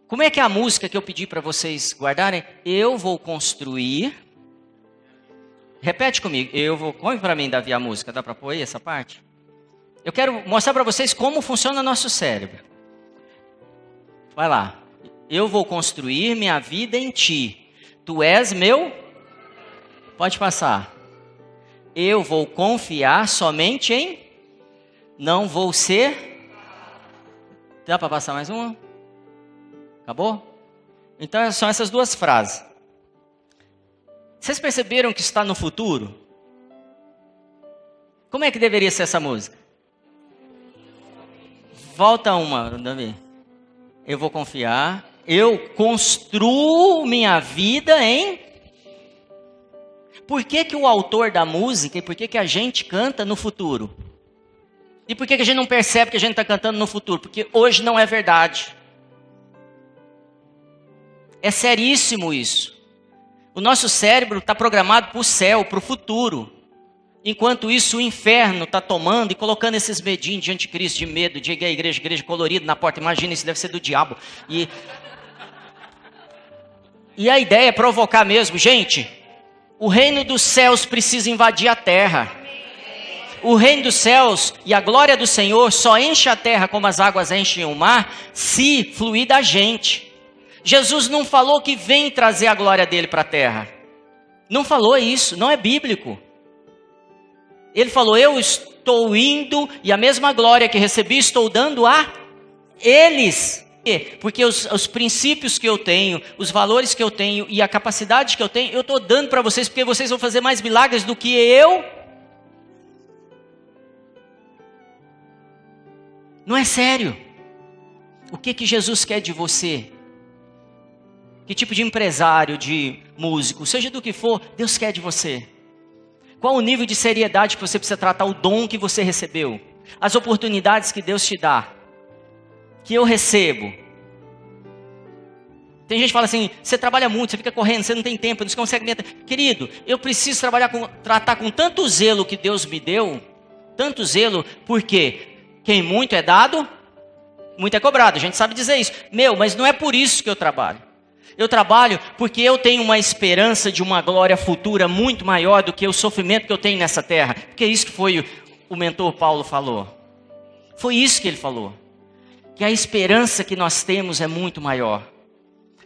Como é que é a música que eu pedi para vocês guardarem? Eu vou construir. Repete comigo. Põe para mim, Davi, a música. Dá para pôr aí essa parte? Eu quero mostrar para vocês como funciona o nosso cérebro. Vai lá. Eu vou construir minha vida em ti. Tu és meu. Pode passar. Eu vou confiar somente em. Não vou ser. Dá para passar mais uma? Acabou? Então são essas 2 frases. Vocês perceberam que está no futuro? Como é que deveria ser essa música? Volta uma, Davi. Eu vou confiar. Eu construo minha vida em... por que que o autor da música e por que que a gente canta no futuro? E por que que a gente não percebe que a gente está cantando no futuro? Porque hoje não é verdade. É seríssimo isso. O nosso cérebro está programado para o céu, para o futuro. Enquanto isso, o inferno está tomando e colocando esses medinhos de anticristo, de medo, de igreja colorida na porta. Imagina, isso deve ser do diabo. E a ideia é provocar mesmo. Gente, o reino dos céus precisa invadir a terra. O reino dos céus e a glória do Senhor só enche a terra como as águas enchem o mar, se fluir da gente. Jesus não falou que vem trazer a glória dele para a terra. Não falou isso, não é bíblico. Ele falou, eu estou indo e a mesma glória que recebi estou dando a eles. Porque os princípios que eu tenho, os valores que eu tenho e a capacidade que eu tenho, eu estou dando para vocês, porque vocês vão fazer mais milagres do que eu. Não é sério. O que que Jesus quer de você? Que tipo de empresário, de músico, seja do que for, Deus quer de você? Qual o nível de seriedade que você precisa tratar o dom que você recebeu? As oportunidades que Deus te dá, que eu recebo. Tem gente que fala assim, você trabalha muito, você fica correndo, você não tem tempo, não consegue me atender. Querido, eu preciso tratar com tanto zelo que Deus me deu, tanto zelo, porque quem muito é dado, muito é cobrado. A gente sabe dizer isso. Mas não é por isso que eu trabalho. Eu trabalho porque eu tenho uma esperança de uma glória futura muito maior do que o sofrimento que eu tenho nessa terra. Porque é isso que foi o mentor Paulo falou. Foi isso que ele falou. Que a esperança que nós temos é muito maior.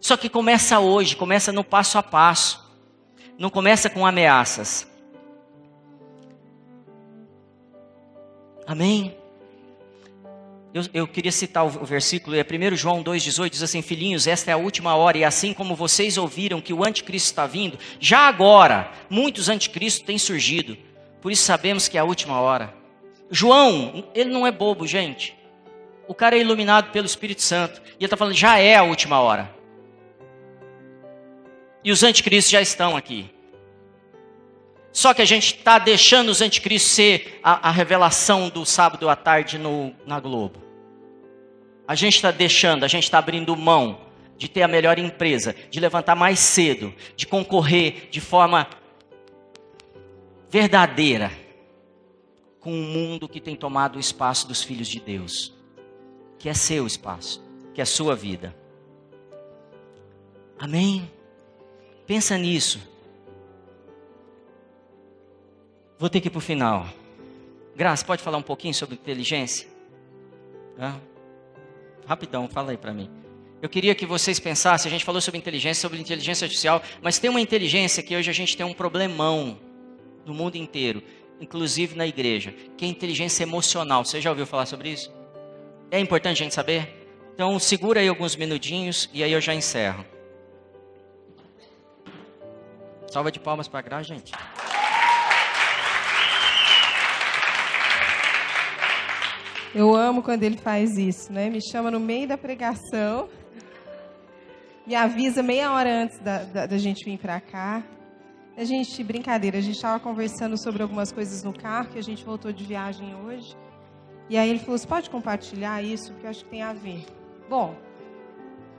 Só que começa hoje, começa no passo a passo. Não começa com ameaças. Amém? Eu queria citar o versículo, é 1 João 2,18, diz assim, filhinhos, esta é a última hora, e assim como vocês ouviram que o anticristo está vindo, já agora, muitos anticristos têm surgido, por isso sabemos que é a última hora. João, ele não é bobo, gente. O cara é iluminado pelo Espírito Santo, e ele está falando, já é a última hora. E os anticristos já estão aqui. Só que a gente está deixando os anticristos ser a revelação do sábado à tarde na Globo. A gente está deixando, a gente está abrindo mão de ter a melhor empresa, de levantar mais cedo, de concorrer de forma verdadeira com um mundo que tem tomado o espaço dos filhos de Deus, que é seu espaço, que é a sua vida. Amém? Pensa nisso. Vou ter que ir para o final. Graça, pode falar um pouquinho sobre inteligência? Rapidão, fala aí para mim. Eu queria que vocês pensassem, a gente falou sobre inteligência artificial, mas tem uma inteligência que hoje a gente tem um problemão no mundo inteiro, inclusive na igreja, que é a inteligência emocional. Você já ouviu falar sobre isso? É importante a gente saber? Então segura aí alguns minutinhos e aí eu já encerro. Salva de palmas para a Graça, gente. Eu amo quando ele faz isso, né? Me chama no meio da pregação, me avisa meia hora antes da gente vir para cá. Brincadeira, a gente estava conversando sobre algumas coisas no carro, que a gente voltou de viagem hoje. E aí ele falou, você pode compartilhar isso? Porque eu acho que tem a ver. Bom,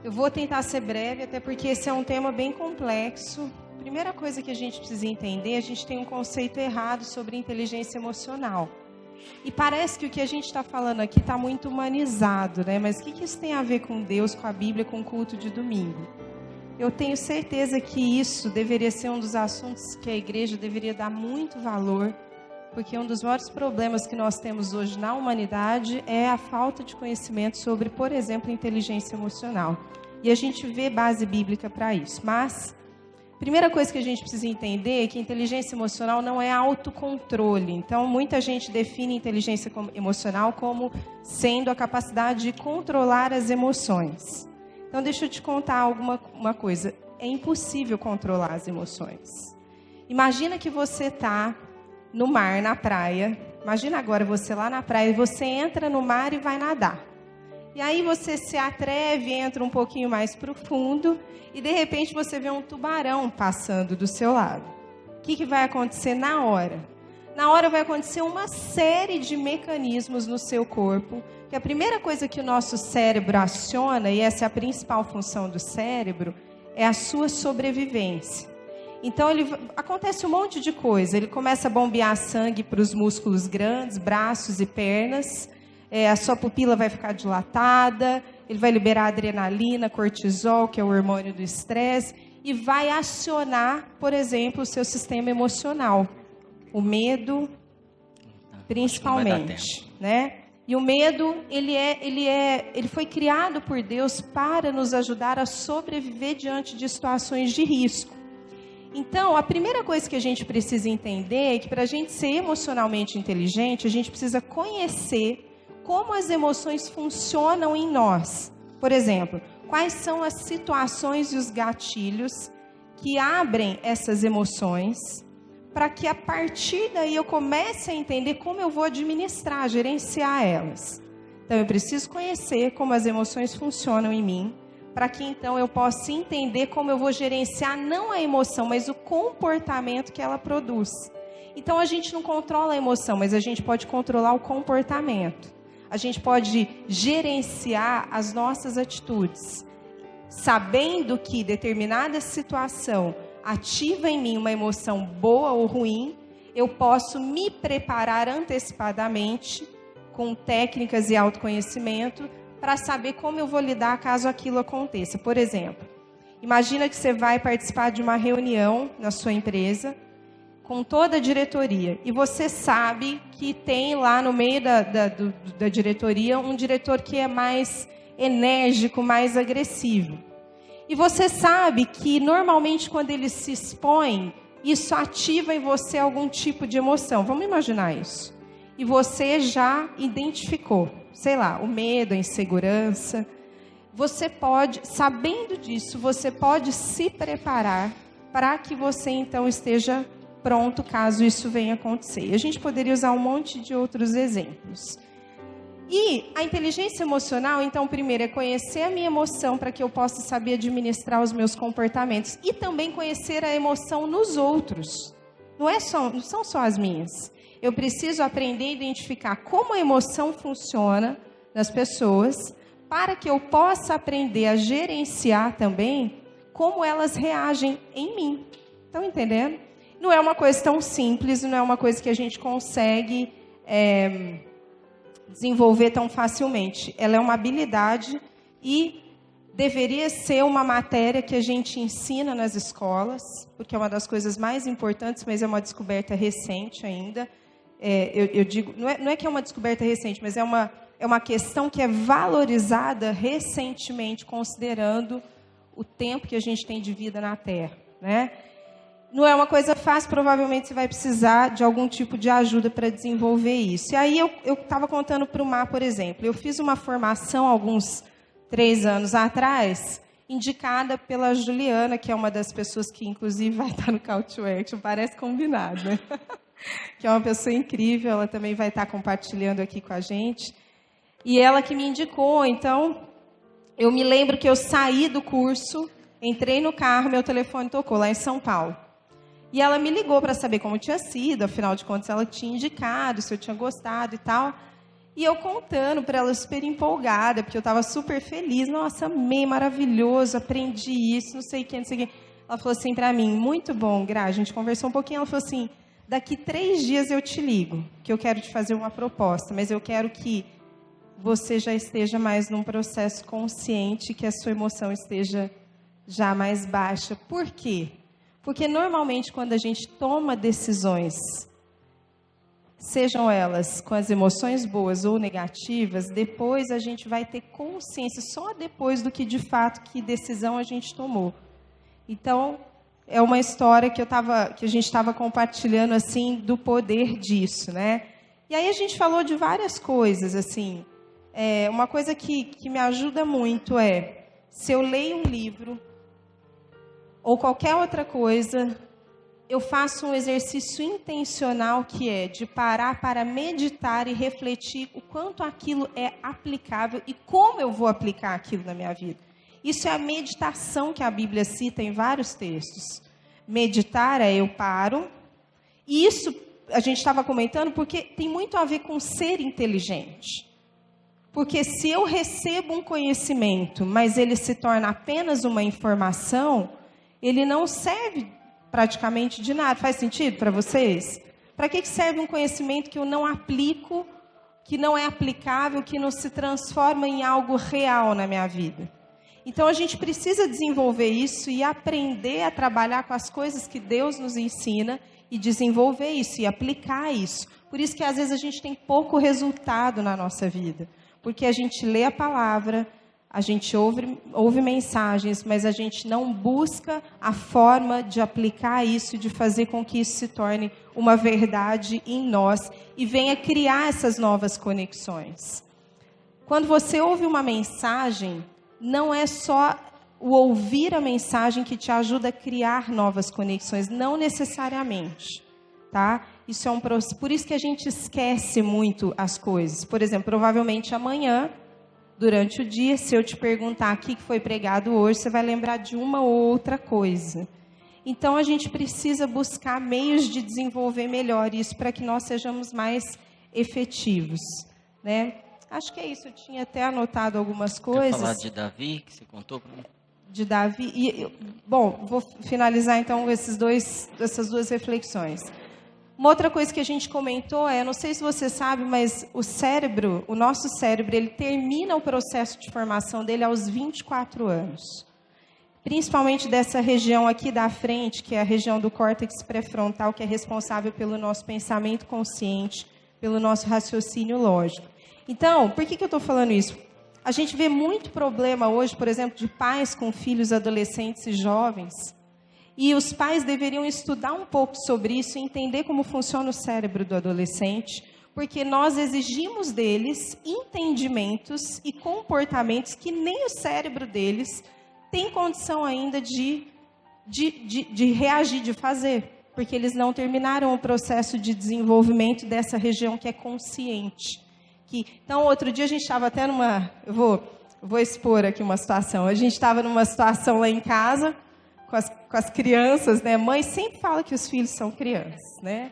eu vou tentar ser breve, até porque esse é um tema bem complexo. Primeira coisa que a gente precisa entender, a gente tem um conceito errado sobre inteligência emocional. E parece que o que a gente está falando aqui está muito humanizado, né? Mas o que isso tem a ver com Deus, com a Bíblia, com o culto de domingo? Eu tenho certeza que isso deveria ser um dos assuntos que a igreja deveria dar muito valor, porque um dos maiores problemas que nós temos hoje na humanidade é a falta de conhecimento sobre, por exemplo, inteligência emocional. E a gente vê base bíblica para isso. Mas primeira coisa que a gente precisa entender é que inteligência emocional não é autocontrole. Então, muita gente define inteligência emocional como sendo a capacidade de controlar as emoções. Então, deixa eu te contar uma coisa. É impossível controlar as emoções. Imagina que você está no mar, na praia. Imagina agora você lá na praia, você entra no mar e vai nadar. E aí você se atreve, entra um pouquinho mais profundo e de repente você vê um tubarão passando do seu lado. que vai acontecer na hora? Na hora vai acontecer uma série de mecanismos no seu corpo, que a primeira coisa que o nosso cérebro aciona, e essa é a principal função do cérebro, é a sua sobrevivência. Então, acontece um monte de coisa. Ele começa a bombear sangue para os músculos grandes, braços e pernas. A sua pupila vai ficar dilatada. Ele vai liberar adrenalina, cortisol, que é o hormônio do estresse. E vai acionar, por exemplo, o seu sistema emocional. O medo, principalmente, né? E o medo, ele foi criado por Deus para nos ajudar a sobreviver diante de situações de risco. Então, a primeira coisa que a gente precisa entender é que para a gente ser emocionalmente inteligente, a gente precisa conhecer como as emoções funcionam em nós. Por exemplo, quais são as situações e os gatilhos que abrem essas emoções, para que a partir daí eu comece a entender como eu vou administrar, gerenciar elas. Então, eu preciso conhecer como as emoções funcionam em mim, para que então eu possa entender como eu vou gerenciar não a emoção, mas o comportamento que ela produz. Então, a gente não controla a emoção, mas a gente pode controlar o comportamento. A gente pode gerenciar as nossas atitudes, sabendo que determinada situação ativa em mim uma emoção boa ou ruim, eu posso me preparar antecipadamente com técnicas e autoconhecimento para saber como eu vou lidar caso aquilo aconteça. Por exemplo, imagina que você vai participar de uma reunião na sua empresa com toda a diretoria e você sabe que tem lá no meio da diretoria um diretor que é mais enérgico, mais agressivo. E você sabe que, normalmente, quando ele se expõe, isso ativa em você algum tipo de emoção. Vamos imaginar isso. E você já identificou, sei lá, o medo, a insegurança. Você pode, sabendo disso, você pode se preparar para que você, então, esteja pronto caso isso venha acontecer. A gente poderia usar um monte de outros exemplos. E a inteligência emocional, então, primeiro é conhecer a minha emoção para que eu possa saber administrar os meus comportamentos. E também conhecer a emoção nos outros. Não são só as minhas. Eu preciso aprender a identificar como a emoção funciona nas pessoas, para que eu possa aprender a gerenciar também como elas reagem em mim. Estão entendendo? Não é uma coisa tão simples, não é uma coisa que a gente consegue desenvolver tão facilmente. Ela é uma habilidade e deveria ser uma matéria que a gente ensina nas escolas, porque é uma das coisas mais importantes, mas é uma descoberta recente ainda. Eu digo, não é que é uma descoberta recente, mas é uma questão que é valorizada recentemente, considerando o tempo que a gente tem de vida na Terra, né? Não é uma coisa fácil, provavelmente você vai precisar de algum tipo de ajuda para desenvolver isso. E aí eu estava contando para o Mar, por exemplo, eu fiz uma formação alguns 3 anos atrás, indicada pela Juliana, que é uma das pessoas que inclusive vai estar no Call to Action, parece combinado, né? Que é uma pessoa incrível, ela também vai estar compartilhando aqui com a gente. E ela que me indicou, então, eu me lembro que eu saí do curso, entrei no carro, meu telefone tocou lá em São Paulo. E ela me ligou para saber como tinha sido, afinal de contas ela tinha indicado, se eu tinha gostado e tal. E eu contando para ela super empolgada, porque eu estava super feliz. Nossa, amei, maravilhoso, aprendi isso, não sei o que, não sei o que. Ela falou assim para mim, muito bom, Gra, a gente conversou um pouquinho, ela falou assim, daqui 3 dias eu te ligo, que eu quero te fazer uma proposta, mas eu quero que você já esteja mais num processo consciente, que a sua emoção esteja já mais baixa. Por quê? Porque normalmente quando a gente toma decisões, sejam elas com as emoções boas ou negativas, depois a gente vai ter consciência, só depois do que de fato, que decisão a gente tomou. Então, é uma história que a gente estava compartilhando assim, do poder disso, né? E aí a gente falou de várias coisas, assim. Uma coisa que me ajuda muito é, se eu leio um livro, ou qualquer outra coisa, eu faço um exercício intencional que é de parar para meditar e refletir o quanto aquilo é aplicável e como eu vou aplicar aquilo na minha vida. Isso é a meditação que a Bíblia cita em vários textos. Meditar é eu paro, E isso a gente estava comentando porque tem muito a ver com ser inteligente. Porque se eu recebo um conhecimento, mas ele se torna apenas uma informação, ele não serve praticamente de nada. Faz sentido para vocês? Para que serve um conhecimento que eu não aplico, que não é aplicável, que não se transforma em algo real na minha vida? Então, a gente precisa desenvolver isso e aprender a trabalhar com as coisas que Deus nos ensina e desenvolver isso e aplicar isso. Por isso que, às vezes, a gente tem pouco resultado na nossa vida. Porque a gente lê a palavra, a gente ouve mensagens, mas a gente não busca a forma de aplicar isso, de fazer com que isso se torne uma verdade em nós e venha criar essas novas conexões. Quando você ouve uma mensagem, não é só o ouvir a mensagem que te ajuda a criar novas conexões, não necessariamente, tá? Isso é um processo, por isso que a gente esquece muito as coisas. Por exemplo, provavelmente amanhã, durante o dia, se eu te perguntar o que foi pregado hoje, você vai lembrar de uma ou outra coisa. Então, a gente precisa buscar meios de desenvolver melhor isso para que nós sejamos mais efetivos, né? Acho que é isso, eu tinha até anotado algumas coisas. Quer falar de Davi, que você contou para mim? De Davi. Bom, vou finalizar então essas duas reflexões. Uma outra coisa que a gente comentou não sei se você sabe, mas o nosso cérebro, ele termina o processo de formação dele aos 24 anos. Principalmente dessa região aqui da frente, que é a região do córtex pré-frontal, que é responsável pelo nosso pensamento consciente, pelo nosso raciocínio lógico. Então, por que eu estou falando isso? A gente vê muito problema hoje, por exemplo, de pais com filhos adolescentes e jovens. E os pais deveriam estudar um pouco sobre isso e entender como funciona o cérebro do adolescente, porque nós exigimos deles entendimentos e comportamentos que nem o cérebro deles tem condição ainda de reagir, de fazer, porque eles não terminaram o processo de desenvolvimento dessa região que é consciente. Então, outro dia a gente estava até numa... Eu vou expor aqui uma situação. A gente estava numa situação lá em casa, com as crianças, né? Mãe sempre fala que os filhos são crianças, né?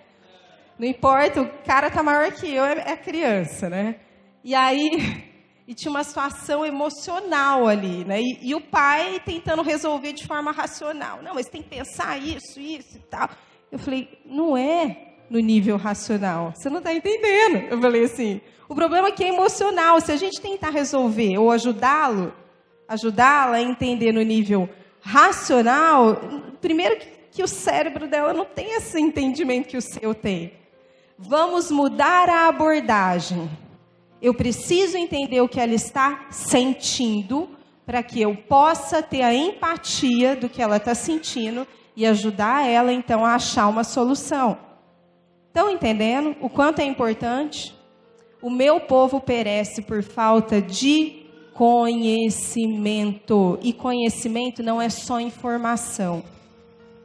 Não importa, o cara tá maior que eu, é criança, né? E aí, tinha uma situação emocional ali, né? E o pai tentando resolver de forma racional. Não, mas tem que pensar isso e tal. Eu falei, não é no nível racional. Você não está entendendo. Eu falei assim, o problema é que é emocional. Se a gente tentar resolver ou ajudá-la a entender no nível racional, primeiro que o cérebro dela não tem esse entendimento que o seu tem. Vamos mudar a abordagem. Eu preciso entender o que ela está sentindo para que eu possa ter a empatia do que ela está sentindo e ajudar ela, então, a achar uma solução. Estão entendendo o quanto é importante? O meu povo perece por falta de conhecimento. E conhecimento não é só informação.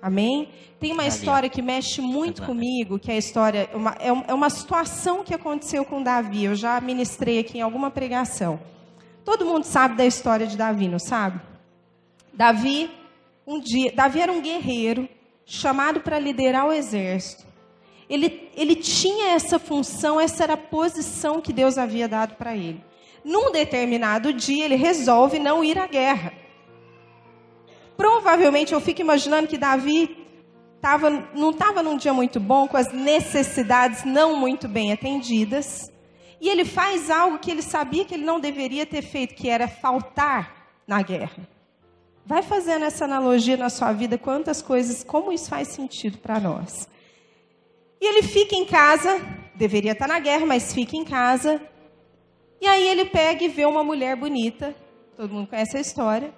Amém? Tem uma história que mexe muito comigo, que é a história... É uma situação que aconteceu com Davi. Eu já ministrei aqui em alguma pregação. Todo mundo sabe da história de Davi, não sabe? Davi era um guerreiro chamado para liderar o exército. Ele tinha essa função, essa era a posição que Deus havia dado para ele. Num determinado dia, ele resolve não ir à guerra. Provavelmente, eu fico imaginando que Davi não estava num dia muito bom, com as necessidades não muito bem atendidas. E ele faz algo que ele sabia que ele não deveria ter feito, que era faltar na guerra. Vai fazendo essa analogia na sua vida, quantas coisas, como isso faz sentido para nós. E ele fica em casa, deveria estar na guerra, mas fica em casa. E aí ele pega e vê uma mulher bonita, todo mundo conhece a história.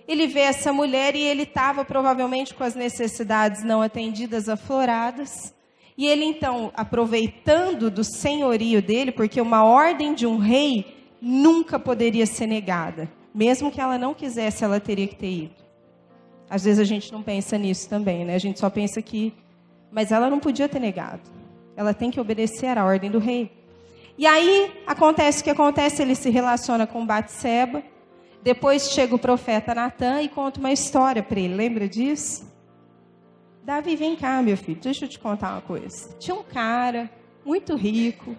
Ele vê essa mulher e ele estava provavelmente com as necessidades não atendidas, afloradas. E ele então, aproveitando do senhorio dele, porque uma ordem de um rei nunca poderia ser negada. Mesmo que ela não quisesse, ela teria que ter ido. Às vezes a gente não pensa nisso também, né? A gente só pensa que... Mas ela não podia ter negado. Ela tem que obedecer à ordem do rei. E aí, acontece o que acontece, ele se relaciona com Batseba. Depois chega o profeta Natan e conta uma história para ele. Lembra disso? Davi, vem cá, meu filho, deixa eu te contar uma coisa. Tinha um cara muito rico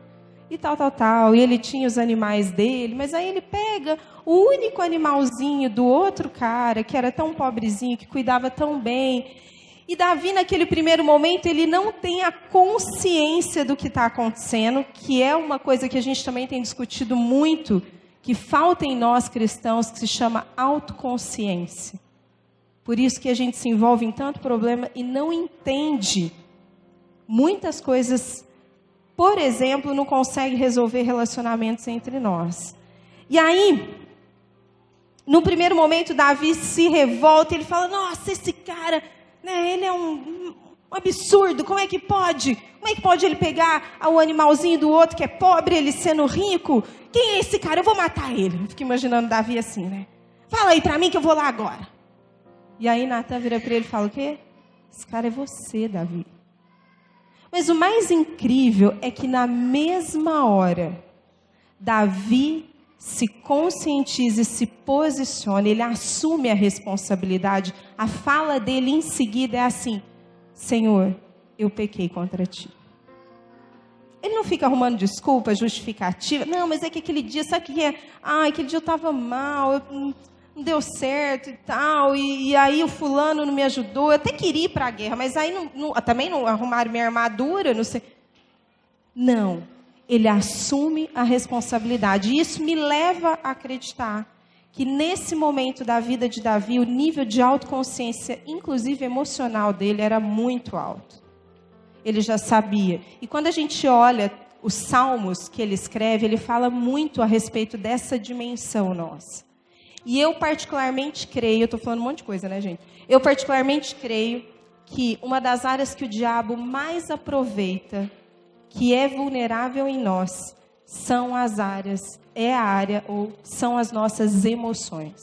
e tal, e ele tinha os animais dele, mas aí ele pega o único animalzinho do outro cara, que era tão pobrezinho, que cuidava tão bem. E Davi, naquele primeiro momento, ele não tem a consciência do que está acontecendo, que é uma coisa que a gente também tem discutido muito, que falta em nós cristãos, que se chama autoconsciência. Por isso que a gente se envolve em tanto problema e não entende muitas coisas. Por exemplo, não consegue resolver relacionamentos entre nós. E aí, no primeiro momento, Davi se revolta, ele fala, nossa, esse cara, né, ele é um absurdo, como é que pode? Como é que pode ele pegar o animalzinho do outro que é pobre, ele sendo rico? Quem é esse cara? Eu vou matar ele. Eu fico imaginando Davi assim, né? Fala aí pra mim que eu vou lá agora. E aí Natan vira para ele e fala o quê? Esse cara é você, Davi. Mas o mais incrível é que na mesma hora, Davi se conscientiza e se posiciona, ele assume a responsabilidade. A fala dele em seguida é assim, Senhor, eu pequei contra ti. Ele não fica arrumando desculpa, justificativa. Não, mas é que aquele dia, sabe o que é? Aquele dia eu estava mal, não deu certo e tal, e aí o fulano não me ajudou. Eu até queria ir para a guerra, mas aí também não arrumaram minha armadura, não sei. Não, ele assume a responsabilidade. E isso me leva a acreditar que nesse momento da vida de Davi, o nível de autoconsciência, inclusive emocional dele, era muito alto. Ele já sabia. E quando a gente olha os salmos que ele escreve, ele fala muito a respeito dessa dimensão nossa. E eu particularmente creio, eu estou falando um monte de coisa, né, gente? Eu particularmente creio que uma das áreas que o diabo mais aproveita, que é vulnerável em nós, são as nossas emoções,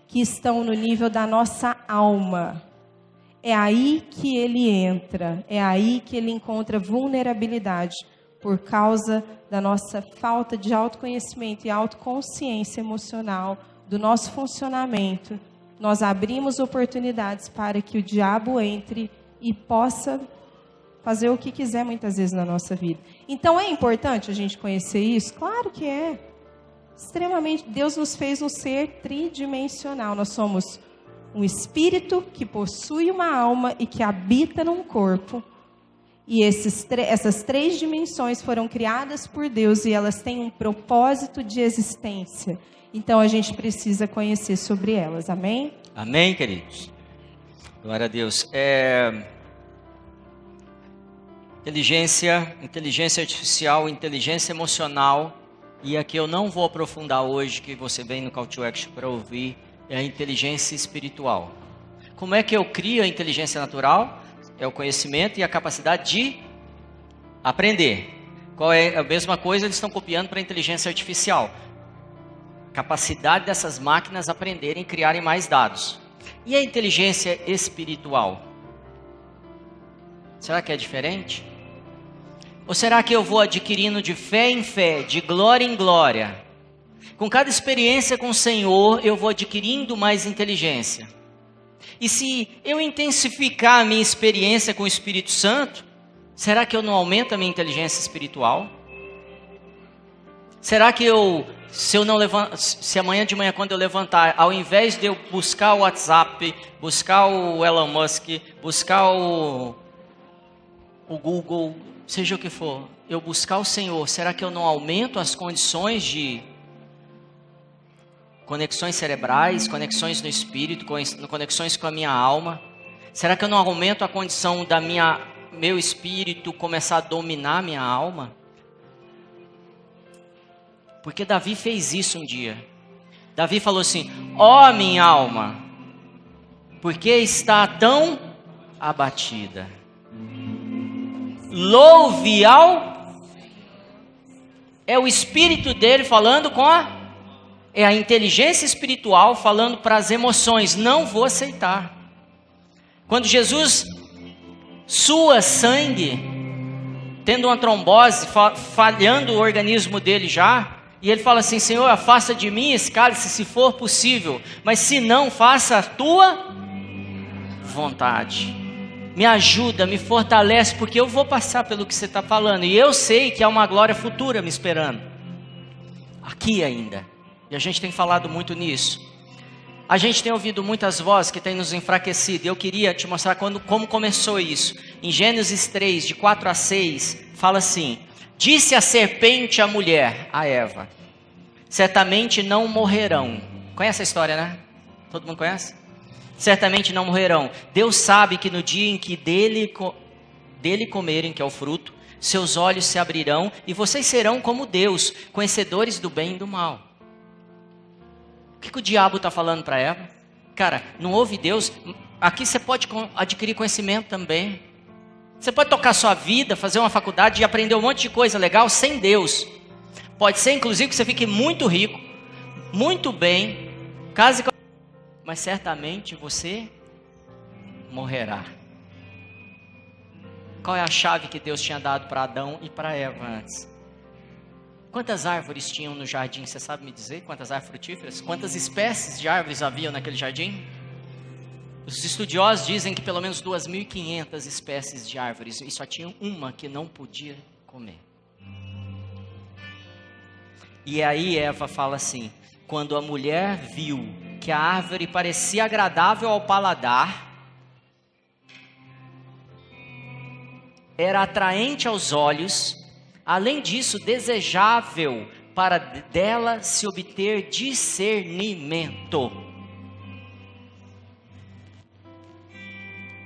que estão no nível da nossa alma. É aí que ele entra, é aí que ele encontra vulnerabilidade, por causa da nossa falta de autoconhecimento e autoconsciência emocional, do nosso funcionamento. Nós abrimos oportunidades para que o diabo entre e possa fazer o que quiser muitas vezes na nossa vida. Então é importante a gente conhecer isso? Claro que é. Extremamente. Deus nos fez um ser tridimensional. Nós somos um espírito que possui uma alma e que habita num corpo. E essas três dimensões foram criadas por Deus e elas têm um propósito de existência. Então a gente precisa conhecer sobre elas. Amém? Amém, queridos? Glória a Deus. Inteligência artificial, inteligência emocional. E aqui eu não vou aprofundar hoje, que você vem no Call to Action para ouvir, é a inteligência espiritual. Como é que eu crio a inteligência natural? É o conhecimento e a capacidade de aprender. Qual é a mesma coisa? Eles estão copiando para a inteligência artificial. Capacidade dessas máquinas aprenderem e criarem mais dados. E a inteligência espiritual? Será que é diferente? Ou será que eu vou adquirindo de fé em fé, de glória em glória? Com cada experiência com o Senhor, eu vou adquirindo mais inteligência. E se eu intensificar a minha experiência com o Espírito Santo, será que eu não aumento a minha inteligência espiritual? Será que se amanhã de manhã, quando eu levantar, ao invés de eu buscar o WhatsApp, buscar o Elon Musk, buscar o Google, seja o que for, eu buscar o Senhor, será que eu não aumento as condições de conexões cerebrais, conexões no espírito, conexões com a minha alma? Será que eu não aumento a condição da meu espírito começar a dominar minha alma? Porque Davi fez isso um dia. Davi falou assim: ó minha alma, por que está tão abatida? Louve é o espírito dele falando é a inteligência espiritual falando para as emoções: não vou aceitar. Quando Jesus sua sangue, tendo uma trombose, falhando o organismo dele já, e ele fala assim: Senhor, afasta de mim esse cálice se for possível, mas se não, faça a tua vontade. me ajuda, me fortalece, porque eu vou passar pelo que você está falando, e eu sei que há uma glória futura me esperando, aqui ainda, e a gente tem falado muito nisso. A gente tem ouvido muitas vozes que têm nos enfraquecido, e eu queria te mostrar como começou isso. Em Gênesis 3, de 4 a 6, fala assim: disse a serpente à mulher, a Eva, certamente não morrerão. Conhece a história, né? Todo mundo conhece? Certamente não morrerão. Deus sabe que no dia em que dele comerem, que é o fruto, seus olhos se abrirão e vocês serão como Deus, conhecedores do bem e do mal. O que o diabo está falando para Eva? Cara, não ouve Deus? Aqui você pode adquirir conhecimento também. Você pode tocar sua vida, fazer uma faculdade e aprender um monte de coisa legal sem Deus. Pode ser inclusive que você fique muito rico, muito bem, case com... mas certamente você morrerá. Qual é a chave que Deus tinha dado para Adão e para Eva antes? Quantas árvores tinham no jardim? Você sabe me dizer quantas árvores frutíferas? Quantas espécies de árvores haviam naquele jardim? Os estudiosos dizem que pelo menos 2.500 espécies de árvores, e só tinha uma que não podia comer. E aí Eva fala assim: quando a mulher viu que a árvore parecia agradável ao paladar, era atraente aos olhos, além disso desejável para dela se obter discernimento.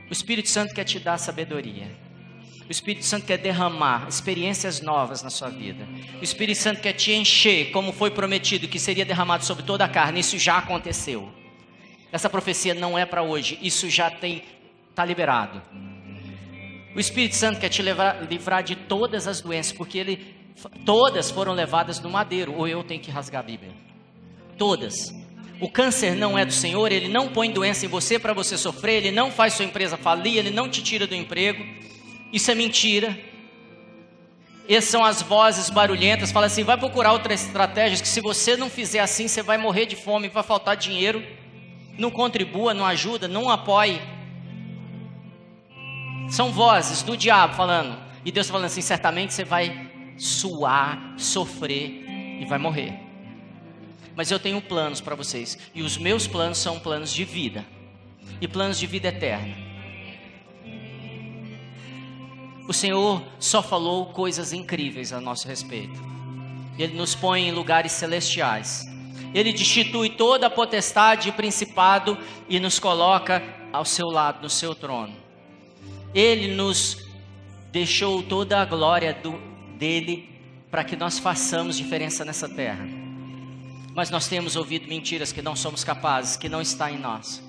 O Espírito Santo quer te dar sabedoria. O Espírito Santo quer derramar experiências novas na sua vida. O Espírito Santo quer te encher, como foi prometido, que seria derramado sobre toda a carne. Isso já aconteceu. Essa profecia não é para hoje. Isso já está liberado. O Espírito Santo quer te livrar de todas as doenças, porque todas foram levadas no madeiro. Ou eu tenho que rasgar a Bíblia? Todas. O câncer não é do Senhor. Ele não põe doença em você para você sofrer. Ele não faz sua empresa falir. Ele não te tira do emprego. Isso é mentira. Essas são as vozes barulhentas. Fala assim: vai procurar outras estratégias, que se você não fizer assim, você vai morrer de fome, vai faltar dinheiro. Não contribua, não ajuda, não apoie. São vozes do diabo falando. E Deus falando assim: certamente você vai suar, sofrer e vai morrer. Mas eu tenho planos para vocês. E os meus planos são planos de vida. E planos de vida eterna. O Senhor só falou coisas incríveis a nosso respeito. Ele nos põe em lugares celestiais. Ele destitui toda a potestade e principado e nos coloca ao seu lado, no seu trono. Ele nos deixou toda a glória dele para que nós façamos diferença nessa terra. Mas nós temos ouvido mentiras que não somos capazes, que não está em nós.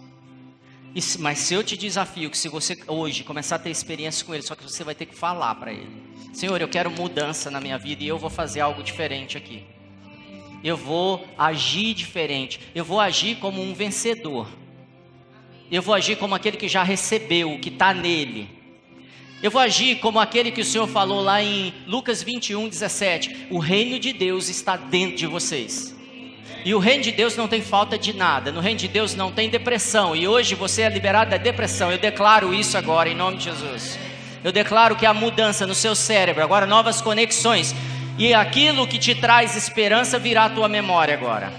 Mas se eu te desafio que se você hoje começar a ter experiência com ele, só que você vai ter que falar para ele: Senhor, eu quero mudança na minha vida e eu vou fazer algo diferente aqui. Eu vou agir diferente. Eu vou agir como um vencedor. Eu vou agir como aquele que já recebeu, que está nele. Eu vou agir como aquele que o Senhor falou lá em Lucas 21:17. O reino de Deus está dentro de vocês. E o reino de Deus não tem falta de nada. No reino de Deus não tem depressão. E hoje você é liberado da depressão. Eu declaro isso agora em nome de Jesus. Eu declaro que há mudança no seu cérebro. Agora novas conexões. E aquilo que te traz esperança virá à tua memória agora.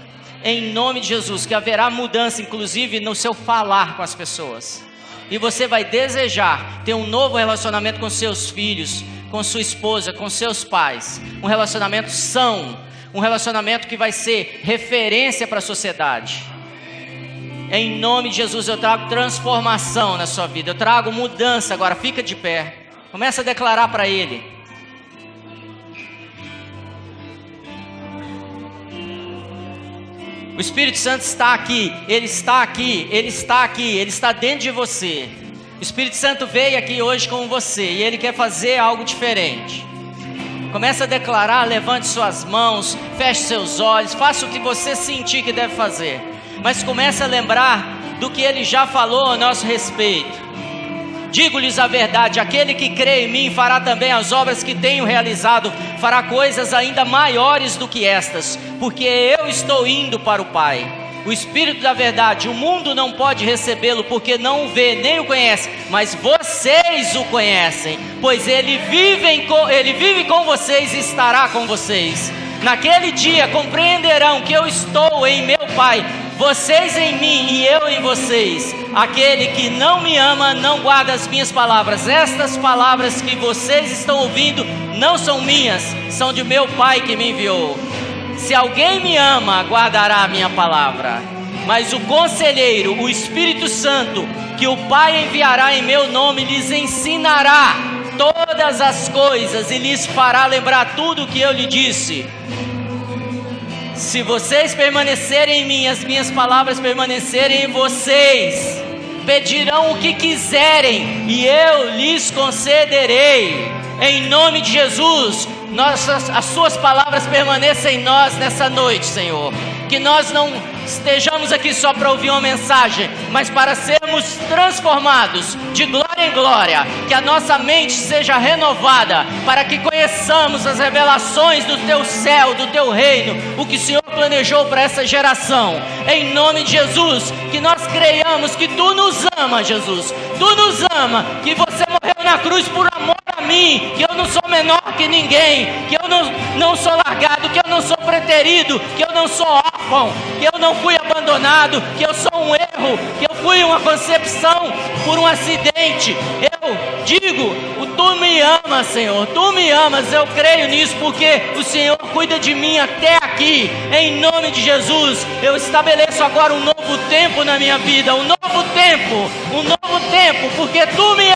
Em nome de Jesus. Que haverá mudança inclusive no seu falar com as pessoas. E você vai desejar ter um novo relacionamento com seus filhos, com sua esposa, com seus pais. Um relacionamento são. Um relacionamento que vai ser referência para a sociedade. Em nome de Jesus eu trago transformação na sua vida. Eu trago mudança agora. Fica de pé. Começa a declarar para ele. O Espírito Santo está aqui. Ele está aqui. Ele está aqui. Ele está dentro de você. O Espírito Santo veio aqui hoje com você. E ele quer fazer algo diferente. Comece a declarar, levante suas mãos, feche seus olhos, faça o que você sentir que deve fazer. Mas comece a lembrar do que ele já falou a nosso respeito. Digo-lhes a verdade, aquele que crê em mim fará também as obras que tenho realizado, fará coisas ainda maiores do que estas, porque eu estou indo para o Pai. o Espírito da verdade. O mundo não pode recebê-lo porque não o vê, nem o conhece, mas vocês o conhecem, pois ele vive com vocês e estará com vocês. Naquele dia compreenderão que eu estou em meu Pai, vocês em mim e eu em vocês. Aquele que não me ama não guarda as minhas palavras. Estas palavras que vocês estão ouvindo não são minhas, são de meu Pai que me enviou. Se alguém me ama, guardará a minha palavra. Mas o Conselheiro, o Espírito Santo, que o Pai enviará em meu nome, lhes ensinará todas as coisas e lhes fará lembrar tudo o que eu lhe disse. Se vocês permanecerem em mim, as minhas palavras permanecerem em vocês, pedirão o que quiserem e eu lhes concederei. Em nome de Jesus, as suas palavras permaneçam em nós nessa noite, Senhor. Que nós não estejamos aqui só para ouvir uma mensagem, mas para sermos transformados de glória em glória. Que a nossa mente seja renovada, para que conheçamos as revelações do teu céu, do teu reino, o que o Senhor planejou para essa geração. Em nome de Jesus, que nós creiamos que tu nos ama, Jesus. Tu nos ama, que você morreu na cruz por amor a mim, que eu não sou menor que ninguém, que eu não sou largado, que eu não sou preterido, que eu não sou órfão, que eu não fui abandonado, que eu sou um erro, que eu fui uma concepção por um acidente. Eu digo, tu me amas, Senhor, tu me amas, eu creio nisso, porque o Senhor cuida de mim até aqui. Em nome de Jesus, eu estabeleço agora um novo tempo na minha vida, um novo tempo, porque tu me